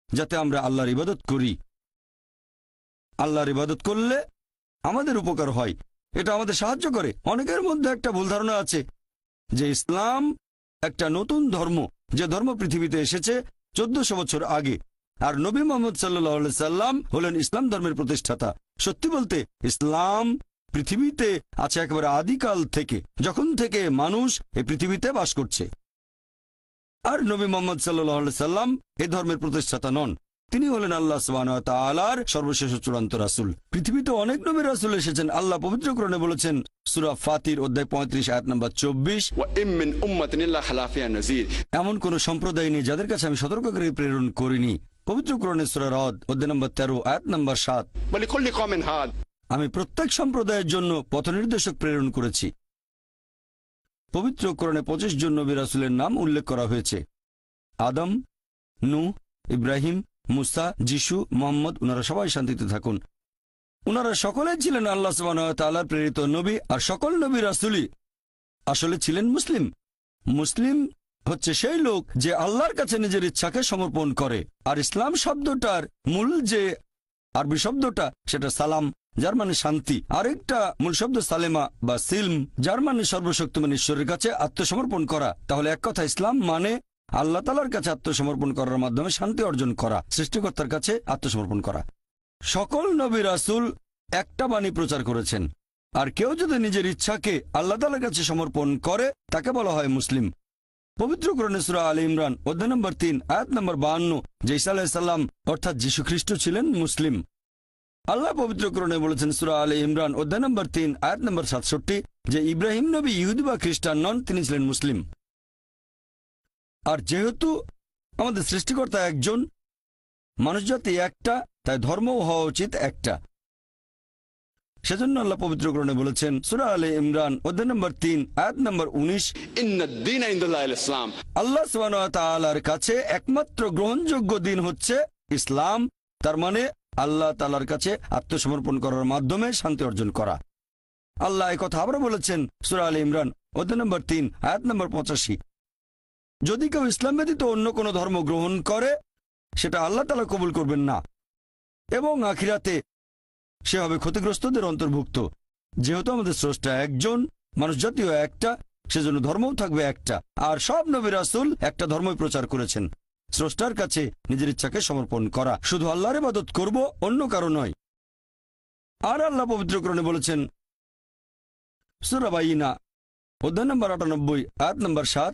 যাতে আমরা আল্লাহর ইবাদত করি। আল্লাহর ইবাদত করলে আমাদের উপকার হয়, এটা আমাদের সাহায্য করে। অনেকের মধ্যে একটা ভুল ধারণা আছে যে ইসলাম একটা নতুন ধর্ম, যে ধর্ম পৃথিবীতে এসেছে 1400 বছর আগে, আর নবী মুহাম্মদ সাল্লাল্লাহু আলাইহি সাল্লাম হলেন ইসলাম ধর্মের প্রতিষ্ঠাতা। সত্যি বলতে ইসলাম পৃথিবীতে আছে একেবারে আদিকাল থেকে, যখন থেকে মানুষ এই পৃথিবীতে বাস করছে। আর নবী মুহাম্মদ সাল্লাল্লাহু আলাইহি সাল্লাম এই ধর্মের প্রতিষ্ঠাতা নন, তিনি হলেন আল্লাহ সুবহানাহু ওয়া তাআলার সর্বশেষ ও চূড়ান্ত রাসূল। পৃথিবীতে অনেক নবী রাসূল এসেছেন। আল্লাহ পবিত্র কোরআনে বলেছেন সূরা ফাতির অধ্যায় 35 আয়াত নম্বর 24, وإن من أمة إلا خلا فيها نذير। এমন কোন সম্প্রদায় নেই যাদের কাছে আমি সতর্ককারী প্রেরণ করিনি। পবিত্র কোরআনে সূরা রদ অধ্যায় নম্বর 13 আয়াত নম্বর 7, ولكل قوم هاد। আমি প্রত্যেক সম্প্রদায়ের জন্য পথনির্দেশক প্রেরণ করেছি। পবিত্র কোরআনে 25 জন নবী রাসূলের নাম উল্লেখ করা হয়েছে। আদম, নূহ, ইব্রাহিম, মুসা, যিশু, মুহাম্মদ, ওনারা সবাই শান্তিতে থাকুন। ওনারা সকলেই ছিলেন আল্লাহ সুবহানাহু ওয়া তাআলার প্রেরিত নবী, আর সকল নবী রাসূলই আসলে ছিলেন মুসলিম। মুসলিম হচ্ছে সেই লোক যে আল্লাহর কাছে নিজের ইচ্ছাকে সমর্পণ করে। আর ইসলাম শব্দটার মূল যে আরবি শব্দটা সেটা সালাম, যার মানে শান্তি। আরেকটা মূল শব্দ সালেমা বা সিলম, যার মানে সর্বশক্তিমান ঈশ্বরের কাছে আত্মসমর্পণ করা। তাহলে এক কথা ইসলাম মানে আল্লাহ তাআলার কাছে আত্মসমর্পণ করার মাধ্যমে শান্তি অর্জন করা, সৃষ্টিকর্তার কাছে আত্মসমর্পণ করা। সকল নবী রাসূল একটা বাণী প্রচার করেছেন, আর কেউ যদি নিজের ইচ্ছাকে আল্লাহ তাআলার কাছে সমর্পণ করে তাকে বলা হয় মুসলিম। পবিত্র কোরআনে সূরা আলে ইমরান অধ্যায় নম্বর ৩ আয়াত নম্বর ৫২ যে ঈসা আলাইহিস সালাম অর্থাৎ যীশু খ্রিস্ট ছিলেন মুসলিম। আল্লাহ পবিত্র কোরআনে বলেছেন সূরা আলে ইমরান অধ্যায় নম্বর ৩ আয়াত নম্বর ৬৭ যে ইব্রাহিম নবী ইহুদি বা খ্রিস্টান নন, তিনি ছিলেন মুসলিম। আর যেহেতু আমাদের সৃষ্টিকর্তা একজন, মানুষজাতি একটা, তাই ধর্মও হওয়া উচিত একটা। সেজন্য আল্লাহ পবিত্র কোরআনে বলেছেন সূরা আলে ইমরান অধ্যায় নম্বর ৩ আয়াত নম্বর ১৯, ইন্নাদ-দীনা ইনদাল্লাহিল ইসলাম। আল্লাহ সুবহানাহু ওয়া তাআলার কাছে একমাত্র গ্রহণযোগ্য দিন হচ্ছে ইসলাম। তার মানে আল্লাহ তাআলার কাছে আত্মসমর্পণ করার মাধ্যমে শান্তি অর্জন করা। আল্লাহ এই কথা আবার বলেছেন সূরা আলে ইমরান অধ্যায় নম্বর ৩ আয়াত নম্বর ৮৫, যদি কেউ ইসলাম ব্যতীত অন্য কোনো ধর্ম গ্রহণ করে সেটা আল্লাহ তাআলা কবুল করবেন না, এবং আখিরাতে সে হবে ক্ষতিগ্রস্তদের অন্তর্ভুক্ত। যেহেতু আমাদের স্রষ্টা একজন, মানুষজাতীয় একটা, সেজন্য ধর্মও থাকবে একটা। আর সব নবী রাসূল একটা ধর্মই প্রচার করেছেন, স্রষ্টার কাছে নিজের ইচ্ছাকে সমর্পণ করা, শুধু আল্লাহর ইবাদত করব, অন্য কারো নয়। আর আল্লাহ পবিত্র কোরআনে বলেছেন সূরা বাইয়িনা অধ্যায় নম্বর ৯৮ আয়াত নম্বর ৭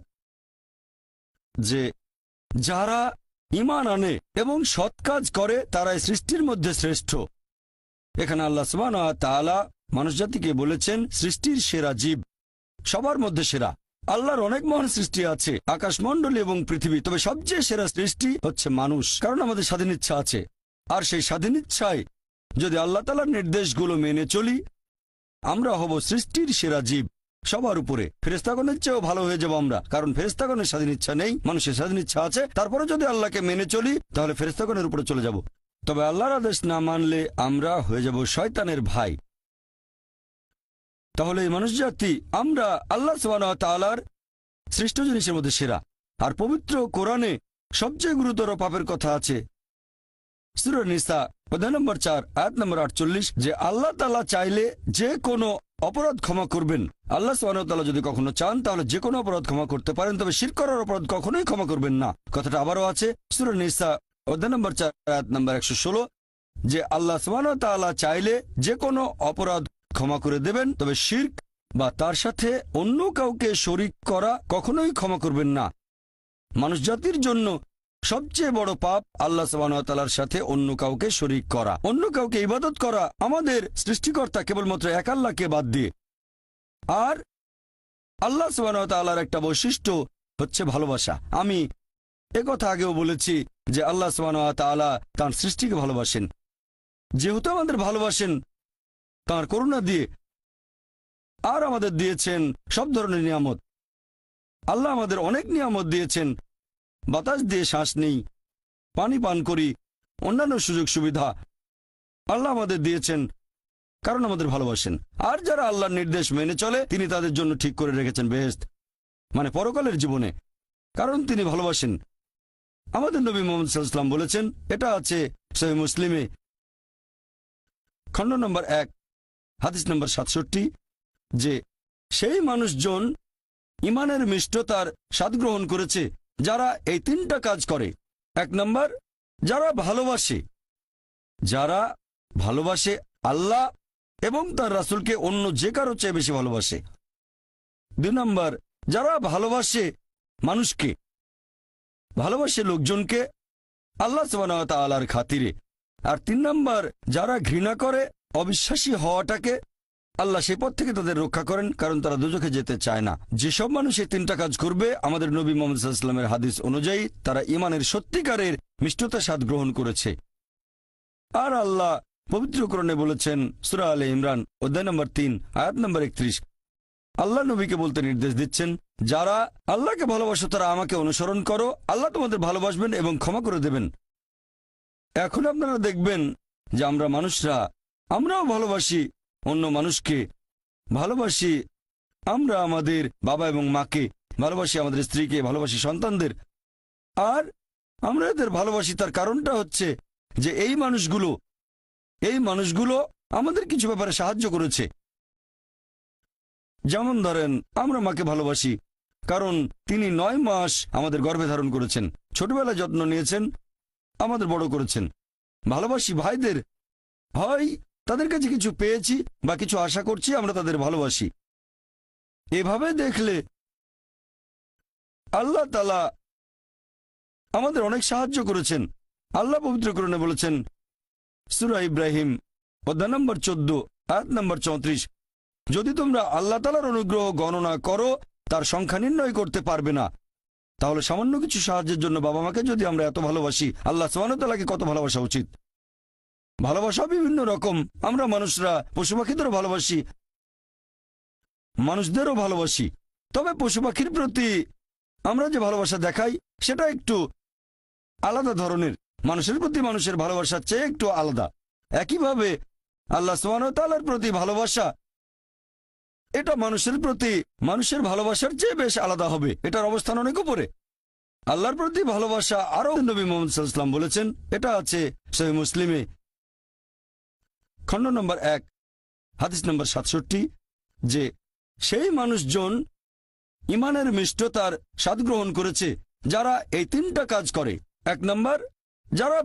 যে যারা ঈমান আনে এবং সৎ কাজ করে তারাই সৃষ্টির মধ্যে শ্রেষ্ঠ। এখানে আল্লাহ সুবহানাহু ওয়া তাআলা মানুষজাতিকে বলেছেন সৃষ্টির সেরা জীব, সবার মধ্যে সেরা। আল্লাহর অনেক মহান সৃষ্টি আছে, আকাশমণ্ডলী এবং পৃথিবী, তবে সবচেয়ে সেরা সৃষ্টি হচ্ছে মানুষ, কারণ আমাদের স্বাধীন ইচ্ছা আছে। আর সেই স্বাধীন ইচ্ছায় যদি আল্লাহ তাআলার নির্দেশগুলো মেনে চলি, আমরা হব সৃষ্টির সেরা জীব সবার উপরে। ফেরেশতাগণের চেয়েও ভালো হয়ে যাব আমরা, কারণ ফেরেশতাগণের স্বাধীন ইচ্ছা নেই, মানুষের স্বাধীন ইচ্ছা আছে। তারপরে যদি আল্লাহকে মেনে চলি তাহলে ফেরেশতাগণের উপরে চলে যাব। তবে আল্লাহর আদেশ না মানলে আমরা হয়ে যাব শয়তানের ভাই। তাহলে এই মানুষ জাতি আমরা আল্লাহ সুবহানাহু ওয়া তাআলার সৃষ্ট জিনিসের মধ্যে সেরা। আর পবিত্র কোরআনে সবচেয়ে গুরুতর পাপের কথা আছে সূরা নিসা অধ্যায় নম্বর ৪ আয়াত নম্বর ৪৮ যে আল্লাহ তাআলা চাইলে যে কোনো অপরাধ ক্ষমা করবেন। আল্লাহ সুবহানাহু ওয়া তাআলা যদি কখনো চান তাহলে যে কোনো অপরাধ ক্ষমা করতে পারেন, তবে শিরক করার অপরাধ কখনোই ক্ষমা করবেন না। কথাটা আবারও আছে সূরা নিসা অধ্যায় নম্বর ৪ আয়াত নম্বর ১১৬ যে আল্লাহ সুবহানাহু ওয়া তাআলা চাইলে যে কোনো অপরাধ ক্ষমা করে দেবেন, তবে শিরক বা তার সাথে অন্য কাউকে শরীক করা কখনোই ক্ষমা করবেন না। মানুষ জাতির জন্য সবচেয়ে বড় পাপ আল্লাহ সুবহানাহু ওয়া তাআলার সাথে অন্য কাউকে শরীক করা, অন্য কাউকে ইবাদত করা আমাদের সৃষ্টিকর্তা কেবলমাত্র এক আল্লাহকে বাদ দিয়ে। আর আল্লাহ সুবহানাহু ওয়া তাআলার একটা বৈশিষ্ট্য হচ্ছে ভালোবাসা। আমি একথা আগেও বলেছি যে আল্লাহ সুবহানাহু ওয়া তাআলা তাঁর সৃষ্টিকে ভালোবাসেন। যেহেতু আমাদের ভালোবাসেন তাঁর করুণা দিয়ে, আর আমাদের দিয়েছেন সব ধরনের নিয়ামত। আল্লাহ আমাদের অনেক নিয়ামত দিয়েছেন, বাতাস দিয়ে শ্বাস নেই, পানি পান করি, অন্যান্য সুযোগ সুবিধা আল্লাহ আমাদের দিয়েছেন কারণ আমাদের ভালোবাসেন। আর যারা আল্লাহর নির্দেশ মেনে চলে তিনি তাদের জন্য ঠিক করে রেখেছেন বেহেশত, মানে পরকালের জীবনে, কারণ তিনি ভালোবাসেন। আমাদের নবী মুহাম্মদ সাল্লাল্লাহু আলাইহি ওয়াসাল্লাম বলেছেন, এটা আছে সহিহ মুসলিমে খণ্ড নম্বর ১ হাদিস নম্বর ৬৭ যে সেই মানুষজন ঈমানের মিষ্টতার স্বাদ গ্রহণ করেছে যারা এই তিনটা কাজ করে। ১ নম্বর, যারা ভালোবাসে আল্লাহ এবং তার রাসূলকে অন্য যে কারো চেয়ে বেশি ভালোবাসে। ২ নম্বর, যারা ভালোবাসে মানুষকে, ভালোবাসে লোকজনকে আল্লাহ সুবহানাহু ওয়া তাআলার খাতিরে। আর ৩ নম্বর, যারা ঘৃণা করে অবিশ্বাসী হওয়াটাকে, আল্লাহ সেই পথ থেকে তাদের রক্ষা করেন কারণ তারা দোজখে যেতে চায় না। যেসব মানুষ এই তিনটা কাজ করবে আমাদের নবী মুহাম্মদ সাল্লাল্লাহু আলাইহি ওয়াসাল্লামের হাদিস অনুযায়ী তারা ঈমানের সত্যিকারের মিষ্টতার স্বাদ গ্রহণ করেছে। আর আল্লাহ পবিত্র কোরআনে বলেছেন সূরা আলে ইমরান অধ্যায় নম্বর ৩ আয়াত নম্বর ৩১ আল্লাহ নবীকে বলতে নির্দেশ দিচ্ছেন, যারা আল্লাহকে ভালোবাসো তারা আমাকে অনুসরণ করো, আল্লাহ তোমাদের ভালোবাসবেন এবং ক্ষমা করে দেবেন। এখন আপনারা দেখবেন যে আমরা মানুষরা, আমরাও ভালোবাসি অন্য মানুষকে, ভালোবাসি আমরা আমাদের বাবা এবং মাকে, ভালোবাসি আমাদের স্ত্রীকে, ভালোবাসি সন্তানদের। আর আমরা এদের ভালোবাসি তার কারণটা হচ্ছে যে এই মানুষগুলো আমাদের কিছু ব্যাপারে সাহায্য করেছে। যেমন ধরেন আমরা মাকে ভালোবাসি কারণ তিনি 9 মাস আমাদের গর্ভে ধারণ করেছেন, ছোটবেলায় যত্ন নিয়েছেন, আমাদের বড় করেছেন। ভালোবাসি ভাইদের, হয় তাদের কাছে কিছু পেয়েছি বা কিছু আশা করছি, আমরা তাদের ভালোবাসি। এভাবে দেখলে আল্লাহ তাআলা আমাদের অনেক সাহায্য করেছেন। আল্লাহ পবিত্র কোরআনে বলেছেন, সূরা ইব্রাহিম অধ্যায় নম্বর 14 আয়াত নম্বর 34, যদি তোমরা আল্লাহ তাআলার অনুগ্রহ গণনা করো তার সংখ্যা নির্ণয় করতে পারবে না। তাহলে সামান্য কিছু সাহায্যের জন্য বাবা মাকে যদি আমরা এত ভালোবাসি, আল্লাহ সুবহানাহু ওয়া তাআলাকে কত ভালোবাসা উচিত। ভালোবাসা বিভিন্ন রকম। আমরা মানুষরা পশু পাখিদেরও ভালোবাসি, মানুষদেরও ভালোবাসি। তবে পশু পাখির প্রতি আমরা যে ভালোবাসা দেখাই সেটা একটু আলাদা ধরনের, মানুষের প্রতি মানুষের ভালোবাসার চেয়ে একটু আলাদা। একইভাবে আল্লাহ সুবহানাহু ওয়া তাআলার প্রতি ভালোবাসা, এটা মানুষের প্রতি মানুষের ভালোবাসার চেয়ে বেশ আলাদা হবে, এটার অবস্থান অনেক উপরে। আল্লাহর প্রতি ভালোবাসা আরও নবী মুহাম্মদ সাল্লাল্লাহু আলাইহি ওয়াসাল্লাম বলেছেন, এটা আছে সহিহ মুসলিমে খণ্ড নম্বর 1 হাদিস নম্বর 67, যে সেই মানুষজন ঈমানের মিষ্টতার স্বাদ গ্রহণ করেছে যারা এই 3টা কাজ করে। 1 নম্বর, যারা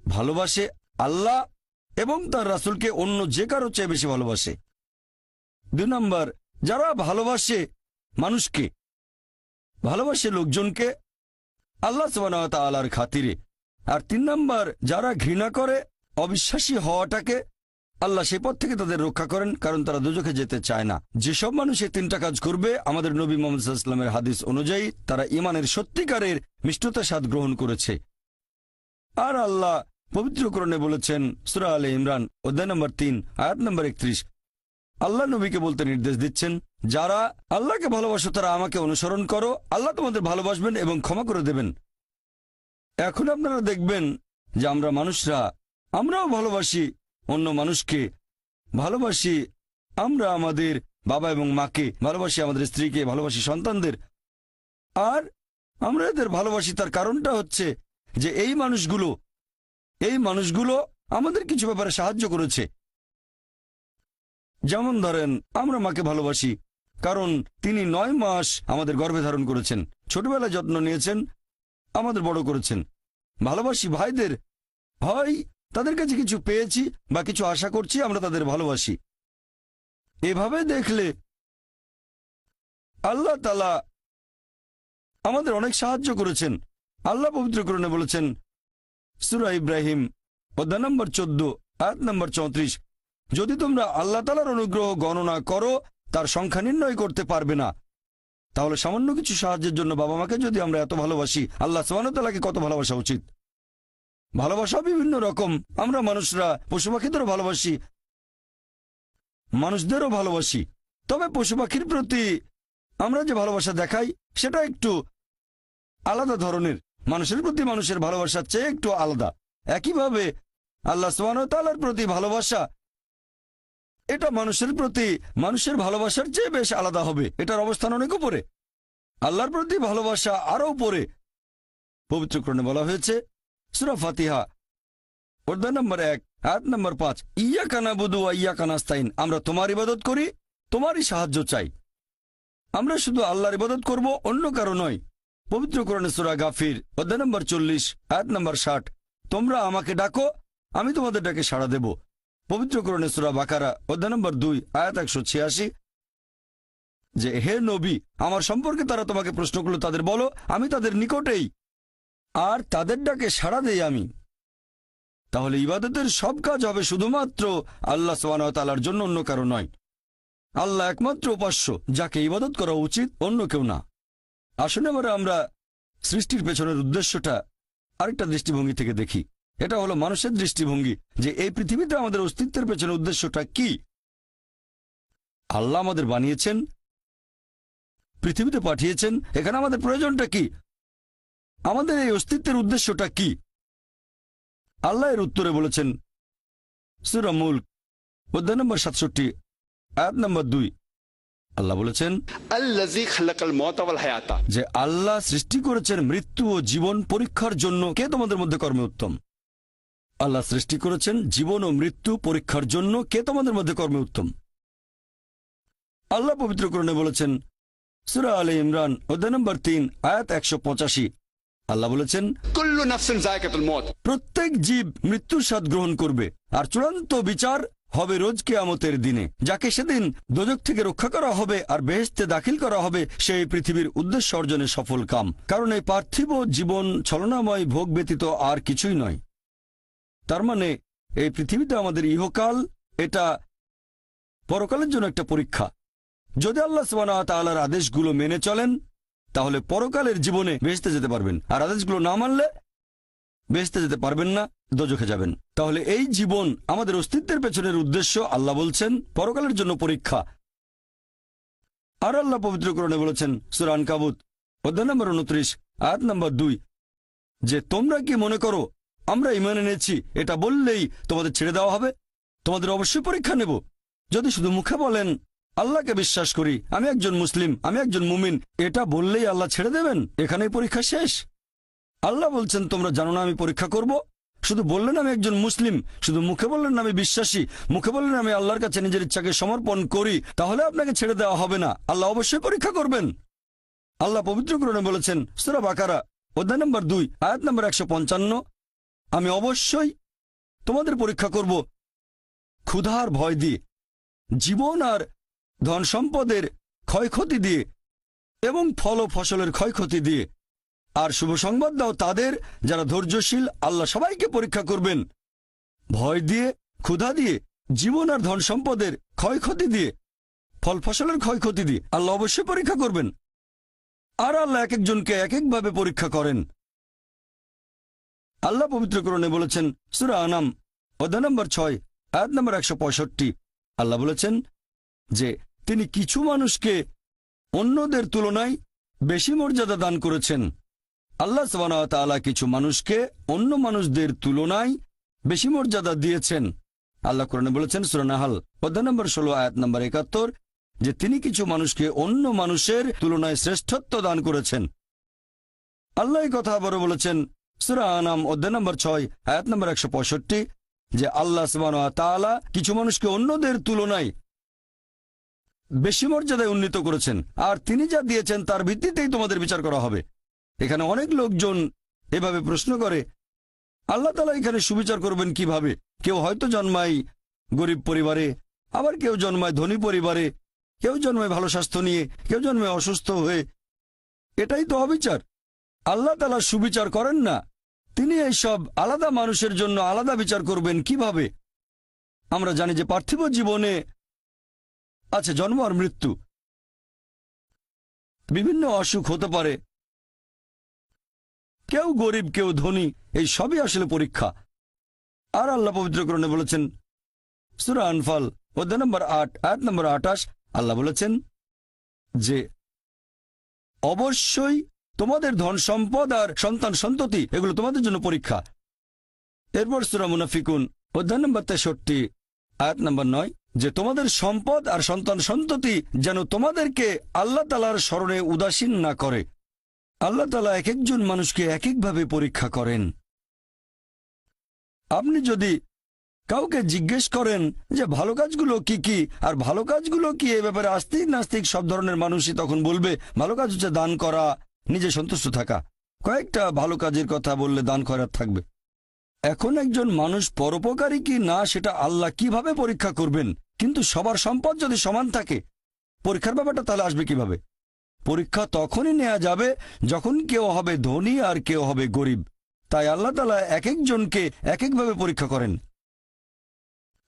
ভালোবাসে আল্লাহ এবং তার রাসূলকে অন্য যে কারো চেয়ে বেশি ভালোবাসে। 2 নম্বর, যারা ভালোবাসে মানুষকে, ভালোবাসে লোকজনকে আল্লাহ সুবহানাহু ওয়া তাআলার খাতিরে। আর 3 নম্বর, যারা ঘৃণা করে অবিশ্বাসী হওয়াটাকে, আল্লাহ সেই পথ থেকে তাদের রক্ষা করেন, কারণ তারা দোজখে যেতে চায় না। যেসব মানুষ এই 3টা কাজ করবে, আমাদের নবী মুহাম্মদ সাল্লাল্লাহু আলাইহি ওয়াসাল্লামের হাদিস অনুযায়ী তারা ঈমানের সত্যিকারের মিষ্টতা স্বাদ গ্রহণ করেছে। আর আল্লাহ পবিত্র কোরআনে বলেছেন, সূরা আলে ইমরান অধ্যায় নম্বর 3 আয়াত নম্বর 31, আল্লাহ নবীকে বলতে নির্দেশ দিচ্ছেন, যারা আল্লাহকে ভালোবাসো তারা আমাকে অনুসরণ করো, আল্লাহ তোমাদের ভালোবাসবেন এবং ক্ষমা করে দেবেন। এখন আপনারা দেখবেন যে আমরা মানুষরা, আমরাও ভালোবাসি অন্য মানুষকে, ভালোবাসি আমরা আমাদের বাবা এবং মাকে, ভালোবাসি আমাদের স্ত্রীকে, ভালোবাসি সন্তানদের। আর আমরা এদের ভালোবাসি তার কারণটা হচ্ছে যে এই মানুষগুলো আমাদের কিছু ব্যাপারে সাহায্য করেছে। যেমন ধরেন, আমরা মাকে ভালোবাসি কারণ তিনি 9 মাস আমাদের গর্ভে ধারণ করেছেন, ছোটবেলায় যত্ন নিয়েছেন, আমাদের বড় করেছেন। ভালোবাসি ভাইদের, হয় তাদের কাছে কিছু পেয়েছি বা কিছু আশা করছি, আমরা তাদের ভালোবাসি। এভাবে দেখলে আল্লাহ তাআলা আমাদের অনেক সাহায্য করেছেন। আল্লাহ পবিত্র কোরআনে বলেছেন, সূরা ইব্রাহিম অধ্যায় নম্বর 14 আয়াত নম্বর 34, যদি তোমরা আল্লাহ তাআলার অনুগ্রহ গণনা করো তার সংখ্যা নির্ণয় করতে পারবে না। তাহলে সামান্য কিছু সাহায্যের জন্য বাবা মাকে যদি আমরা এত ভালোবাসি, আল্লাহ সুবহানাহু ওয়া তাআলাকে কত ভালোবাসা উচিত। ভালোবাসা বিভিন্ন রকম। আমরা মানুষরা পশু পাখিদেরও ভালোবাসি, মানুষদেরও ভালোবাসি। তবে পশু পাখির প্রতি আমরা যে ভালোবাসা দেখাই সেটা একটু আলাদা ধরনের, মানুষের প্রতি মানুষের ভালোবাসার চেয়ে একটু আলাদা। একইভাবে আল্লাহ সুবহানাহু ওয়া তাআলার প্রতি ভালোবাসা, এটা মানুষের প্রতি মানুষের ভালোবাসার চেয়ে বেশ আলাদা হবে, এটার অবস্থান অনেক উপরে। আল্লাহর প্রতি ভালোবাসা আরও উপরে। পবিত্র কোরআনে বলা হয়েছে, সূরা ফাতিহা অধ্যায় নম্বর 1 আয়াত নম্বর 5, ইয়াকা নাবুদু ওয়া ইয়াকা নাস্তাইন, আমরা তোমার ইবাদত করি, তোমারই সাহায্য চাই। আমরা শুধু আল্লাহর ইবাদত করব, অন্য কারো নয়। পবিত্র কোরআনে সূরা গাফির অধ্যায় নম্বর 40 আয়াত নম্বর 60, তোমরা আমাকে ডাকো, আমি তোমাদের ডাকে সাড়া দেব। পবিত্র কোরআনে সূরা বাকারা অধ্যায় নম্বর 2 আয়াত 186, যে হে নবী, আমার সম্পর্কে তারা তোমাকে প্রশ্ন করলো, তাদের বলো আমি তাদের নিকটেই, আর তাদের ডাকে সাড়া দেই আমি। তাহলে ইবাদতের সব কাজ হবে শুধুমাত্র আল্লাহ সুবহানাহু ওয়া তাআলার জন্য, অন্য কারো নয়। আল্লাহ একমাত্র উপাস্য, যাকে ইবাদত করা উচিত, অন্য কেউ না। আসুন এবারে আমরা সৃষ্টির পেছনের উদ্দেশ্যটা আরেকটা দৃষ্টিভঙ্গি থেকে দেখি। এটা হলো মানুষের দৃষ্টিভঙ্গি, যে এই পৃথিবীতে আমাদের অস্তিত্বের পেছনের উদ্দেশ্যটা কি। আল্লাহ আমাদের বানিয়েছেন, পৃথিবীতে পাঠিয়েছেন, এখানে আমাদের প্রয়োজনটা কি, আমাদের এই অস্তিত্বের উদ্দেশ্যটা কি। আল্লাহ এর উত্তরে বলেছেন, সূরা মুলক অধ্যায় নম্বর 67 আয়াত নম্বর 2, আল্লাহ বলেছেন, আল্লাযী খালাকাল মাউতা ওয়াল হায়াতা, যে আল্লাহ সৃষ্টি করেছেন মৃত্যু ও জীবন পরীক্ষার জন্য। কে তোমাদের মধ্যে কর্মে উত্তম? আল্লাহ সৃষ্টি করেছেন জীবন ও মৃত্যু পরীক্ষার জন্য। কে তোমাদের মধ্যে কর্মে উত্তম? আল্লাহ পবিত্র কোরআনে বলেছেন, সূরা আলে ইমরান অধ্যায় নম্বর 3 আয়াত 185, আল্লাহ বলেছেন, कुल्लु नफ्सिन जायकातुल मौत। প্রত্যেক জীব মৃত্যুর স্বাদ গ্রহণ করবে, আর চূড়ান্ত বিচার হবে রোজ কিয়ামতের দিনে। যাকে সেদিন দোজখ থেকে রক্ষা করা হবে আর বেহেশতে দাখিল করা হবে, সেই পৃথিবীর উদ্দেশ্য অর্জনে সফল কাম। কারণ এই পার্থিব জীবন ছলনাময় ভোগ ব্যতীত আর কিছুই নয়। তার মানে এই পৃথিবীতে আমাদের ইহকাল, এটা পরকালের জন্য একটা পরীক্ষা। যদি আল্লাহ সুবহানাহু ওয়া তাআলার আদেশগুলো মেনে চলেন, তাহলে পরকালের জীবনে বেহেশতে যেতে পারবেন, আর আদেশগুলো না মানলে বেহেশতে যেতে পারবেন না, দোজখে যাবেন। তাহলে এই জীবন আমাদের অস্তিত্বের পেছনের উদ্দেশ্য, আল্লাহ বলছেন, পরকালের জন্য পরীক্ষা। আর আল্লাহ পবিত্র কোরআনে বলেছেন সূরা আনকাবুত অধ্যায় নম্বর 29 আয়াত নম্বর 2, যে তোমরা কি মনে করো আমরা ঈমান এনেছি এটা বললেই তোমাদের ছেড়ে দেওয়া হবে? তোমাদের অবশ্যই পরীক্ষা নেব। যদি শুধু মুখে বলেন আল্লাহকে বিশ্বাস করি, আমি একজন মুসলিম, আমি একজন মুমিন, এটা বললেই আল্লাহ ছেড়ে দেবেন? এখানেই পরীক্ষা শেষ? আল্লাহ বলছেন, তোমরা জানো না আমি পরীক্ষা করব? শুধু বললেন আমি একজন মুসলিম, শুধু মুখে বললেন আমি বিশ্বাসী, মুখে বললেন আমি আল্লাহর কাছে নিজের ইচ্ছাকে সমর্পণ করি, তাহলে আপনাকে ছেড়ে দেওয়া হবে না। আল্লাহ অবশ্যই পরীক্ষা করবেন। আল্লাহ পবিত্র কোরআনে বলেছেন সূরা বাকারা অধ্যায় নম্বর 2 আয়াত নম্বর 155, আমি অবশ্যই তোমাদের পরীক্ষা করব ক্ষুধার ভয় দিয়ে, জীবন আর ধন সম্পদের ক্ষয়ক্ষতি দিয়ে, এবং ফল ও ফসলের ক্ষয়ক্ষতি দিয়ে। আর শুভ সংবাদ দাও তাদের যারা ধৈর্যশীল। আল্লাহ সবাইকে পরীক্ষা করবেন ভয় দিয়ে, ক্ষুধা দিয়ে, জীবন আর ধন সম্পদের ক্ষয়ক্ষতি দিয়ে, ফল ফসলের ক্ষয়ক্ষতি দিয়ে। আল্লাহ অবশ্যই পরীক্ষা করবেন। আর আল্লাহ এক একজনকে এক একভাবে পরীক্ষা করেন। আল্লাহ পবিত্র কোরআনে বলেছেন সূরা আনাম অধ্যায় নম্বর 6 আয়াত নম্বর 165, আল্লাহ বলেছেন যে তিনি কিছু মানুষকে অন্যদের তুলনায় বেশি মর্যাদা দান করেছেন। আল্লাহ সুবহানাহু ওয়া তাআলা কিছু মানুষকে অন্য মানুষদের তুলনায় বেশি মর্যাদা দিয়েছেন। আল্লাহ কোরআনে বলেছেন সূরা নাহল অধ্যায় নম্বর 16 আয়াত নম্বর 71, যে তিনি কিছু মানুষকে অন্য মানুষের তুলনায় শ্রেষ্ঠত্ব দান করেছেন। আল্লাহ এই কথা আবারও বলেছেন সূরা আনাম অধ্যায় নম্বর 6 আয়াত নম্বর 165, যে আল্লাহ সুবহানাহু ওয়া তাআলা কিছু মানুষকে অন্যদের তুলনায় বেশি মর্যাদায় উন্নীত করেছেন, আর তিনি যা দিয়েছেন তার ভিত্তিতেই তোমাদের বিচার করা হবে। এখানে অনেক লোকজন এভাবে প্রশ্ন করে, আল্লাহ তাআলা এখানে সুবিচার করবেন কিভাবে? কেউ হয়তো জন্মায় গরিব পরিবারে, আবার কেউ জন্মায় ধনী পরিবারে, কেউ জন্মায় ভালো স্বাস্থ্য নিয়ে, কেউ জন্মায় অসুস্থ হয়ে। এটাই তো অবিচার। আল্লাহ তাআলা সুবিচার করেন না। তিনি এইসব আলাদা মানুষের জন্য আলাদা বিচার করবেন কিভাবে? আমরা জানি যে পার্থিব জীবনে আছে জন্ম আর মৃত্যু, বিভিন্ন অসুখ হতে পারে, কেউ গরিব কেউ ধনী, এই সবই আসলে পরীক্ষা। আর আল্লাহ পবিত্র কোরআনে বলেছেন সূরা আনফাল অধ্যায় নম্বর 8 আয়াত নম্বর 28, আল্লাহ বলেছেন যে অবশ্যই তোমাদের ধন সম্পদ আর সন্তান সন্ততি এগুলো তোমাদের জন্য পরীক্ষা। এরপর সূরা মুনাফিকুন অধ্যায় নম্বর 63 আয়াত নম্বর 9, যে তোমাদের সম্পদ আর সন্তান সন্ততি যেন তোমাদেরকে আল্লাহ তাআলার স্মরণে উদাসীন না করে। আল্লাহ তাআলা এক একজন মানুষকে এক একভাবে পরীক্ষা করেন। আপনি যদি কাউকে জিজ্ঞেস করেন যে ভালো কাজগুলো কি কি আর ভালো কাজগুলো কি, এ ব্যাপারে আস্তিক নাস্তিক সব ধরনের মানুষই তখন বলবে ভালো কাজ হচ্ছে দান করা, নিজে সন্তুষ্ট থাকা। কয়েকটা ভালো কাজের কথা বললে দান খয়রাত থাকবে। এখন একজন মানুষ পরোপকারী কি না সেটা আল্লাহ কিভাবে পরীক্ষা করবেন? কিন্তু সবার সম্পদ যদি সমান থাকে, পরীক্ষার ব্যাপারটা তাহলে আসবে কিভাবে? পরীক্ষা তখনই নেওয়া যাবে যখন কেউ হবে ধনী আর কেউ হবে গরিব। তাই আল্লাহ তাআলা এক একজনকে এক একভাবে পরীক্ষা করেন।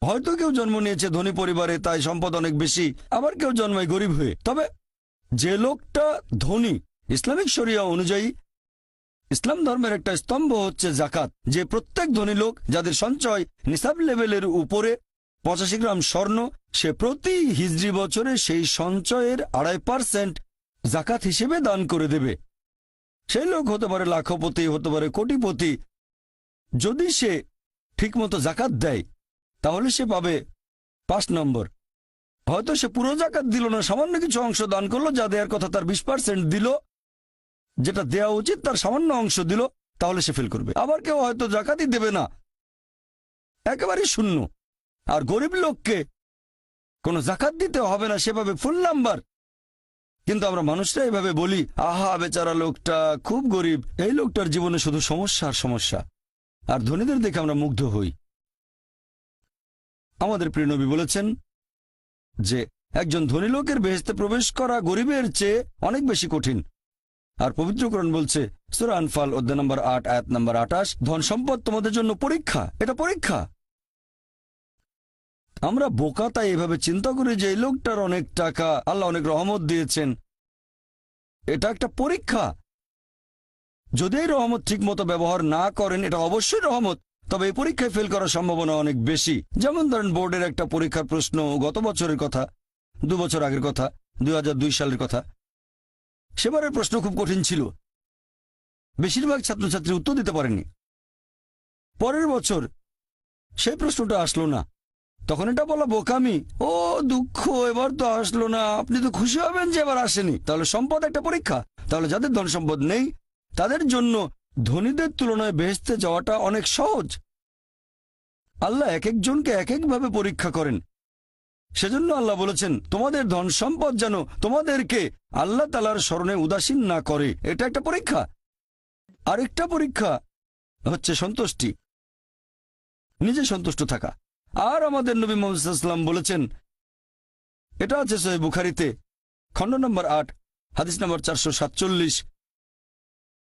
হয়তো কেউ জন্ম নিয়েছে ধনী পরিবারে, তাই সম্পদ অনেক বেশি, আবার কেউ জন্মায় গরিব হয়ে। তবে যে লোকটা ধনী, ইসলামিক শরিয়া অনুযায়ী ইসলাম ধর্মের একটা স্তম্ভ হচ্ছে জাকাত, যে প্রত্যেক ধনী লোক যাদের সঞ্চয় নিসাব লেভেলের উপরে 85 গ্রাম স্বর্ণ, সে প্রতি হিজরি বছরে সেই সঞ্চয়ের 2.5% জাকাত হিসেবে দান করে দেবে। সেই লোক হতে পারে লাখপতি, হতে পারে কোটিপতি। যদি সে ঠিকমতো জাকাত দেয় তাহলে সে পাবে 5 নম্বর। হয়তো সে পুরো জাকাত দিল না, সামান্য কিছু অংশ দান করলো, যা দেওয়ার কথা তার 20% দিল, যেটা দেওয়া উচিত তার সামান্য অংশ দিল, তাহলে সে ফেল করবে। আবার কেউ হয়তো জাকাতই দেবে না, একেবারেই শূন্য। আর গরিব লোককে কোনো জাকাত দিতে হবে না, সেভাবে ফুল নাম্বার। কিন্তু আমরা মানুষরা এভাবে বলি, আহা বেচারা লোকটা খুব গরিব, এই লোকটার জীবনে শুধু সমস্যা আর সমস্যা। আর ধনীদের দেখে আমরা মুগ্ধ হই। আমাদের প্রিয় নবী বলেছেন যে একজন ধনী লোকের বেহেশতে প্রবেশ করা গরিবের চেয়ে অনেক বেশি কঠিন। আর পবিত্র কোরআন বলছে সূরা আনফাল অধ্যায় নম্বর 8 আয়াত নম্বর 28, ধন সম্পদ তোমাদের জন্য পরীক্ষা, এটা পরীক্ষা। আমরা বোকা তাই এভাবে চিন্তা করি যে এই লোকটার অনেক টাকা, আল্লাহ অনেক রহমত দিয়েছেন, এটা একটা পরীক্ষা। যদি এই রহমত ঠিক মতো ব্যবহার না করেন, এটা অবশ্যই রহমত, তবে এই পরীক্ষায় ফেল করার সম্ভাবনা অনেক বেশি। যেমন ধরেন বোর্ডের একটা পরীক্ষার প্রশ্ন, গত বছরের কথা, 2 বছর আগের কথা, 2002 সালের কথা। সেবারের প্রশ্ন খুব কঠিন ছিল, বেশিরভাগ ছাত্রছাত্রী উত্তর দিতে পারেনি। পরের বছর সেই প্রশ্নটা আসলো না, তখন এটা বলা বোকামি, ও দুঃখ, এবার তো আসলো না, আপনি তো খুশি হবেন যে এবার আসেনি। তাহলে সম্পদ একটা পরীক্ষা। তাহলে যাদের ধন সম্পদ নেই তাদের জন্য ধনীদের তুলনায় বেহেশতে যাওয়াটা অনেক সহজ। আল্লাহ এক একজনকে এক একভাবে পরীক্ষা করেন। সেজন্য আল্লাহ বলেছেন তোমাদের ধন সম্পদ যেন তোমাদেরকে আল্লাহ তাআলার স্মরণে উদাসীন না করে, এটা একটা পরীক্ষা। আরেকটা পরীক্ষা হচ্ছে সন্তুষ্টি, নিজে সন্তুষ্ট থাকা। আর আমাদের নবী মুহাম্মদ সাল্লাল্লাহু আলাইহি ওয়াসাল্লাম বলেছেন, এটা আছে সহিহ বুখারীতে খণ্ড নম্বর 8 হাদিস নম্বর 447,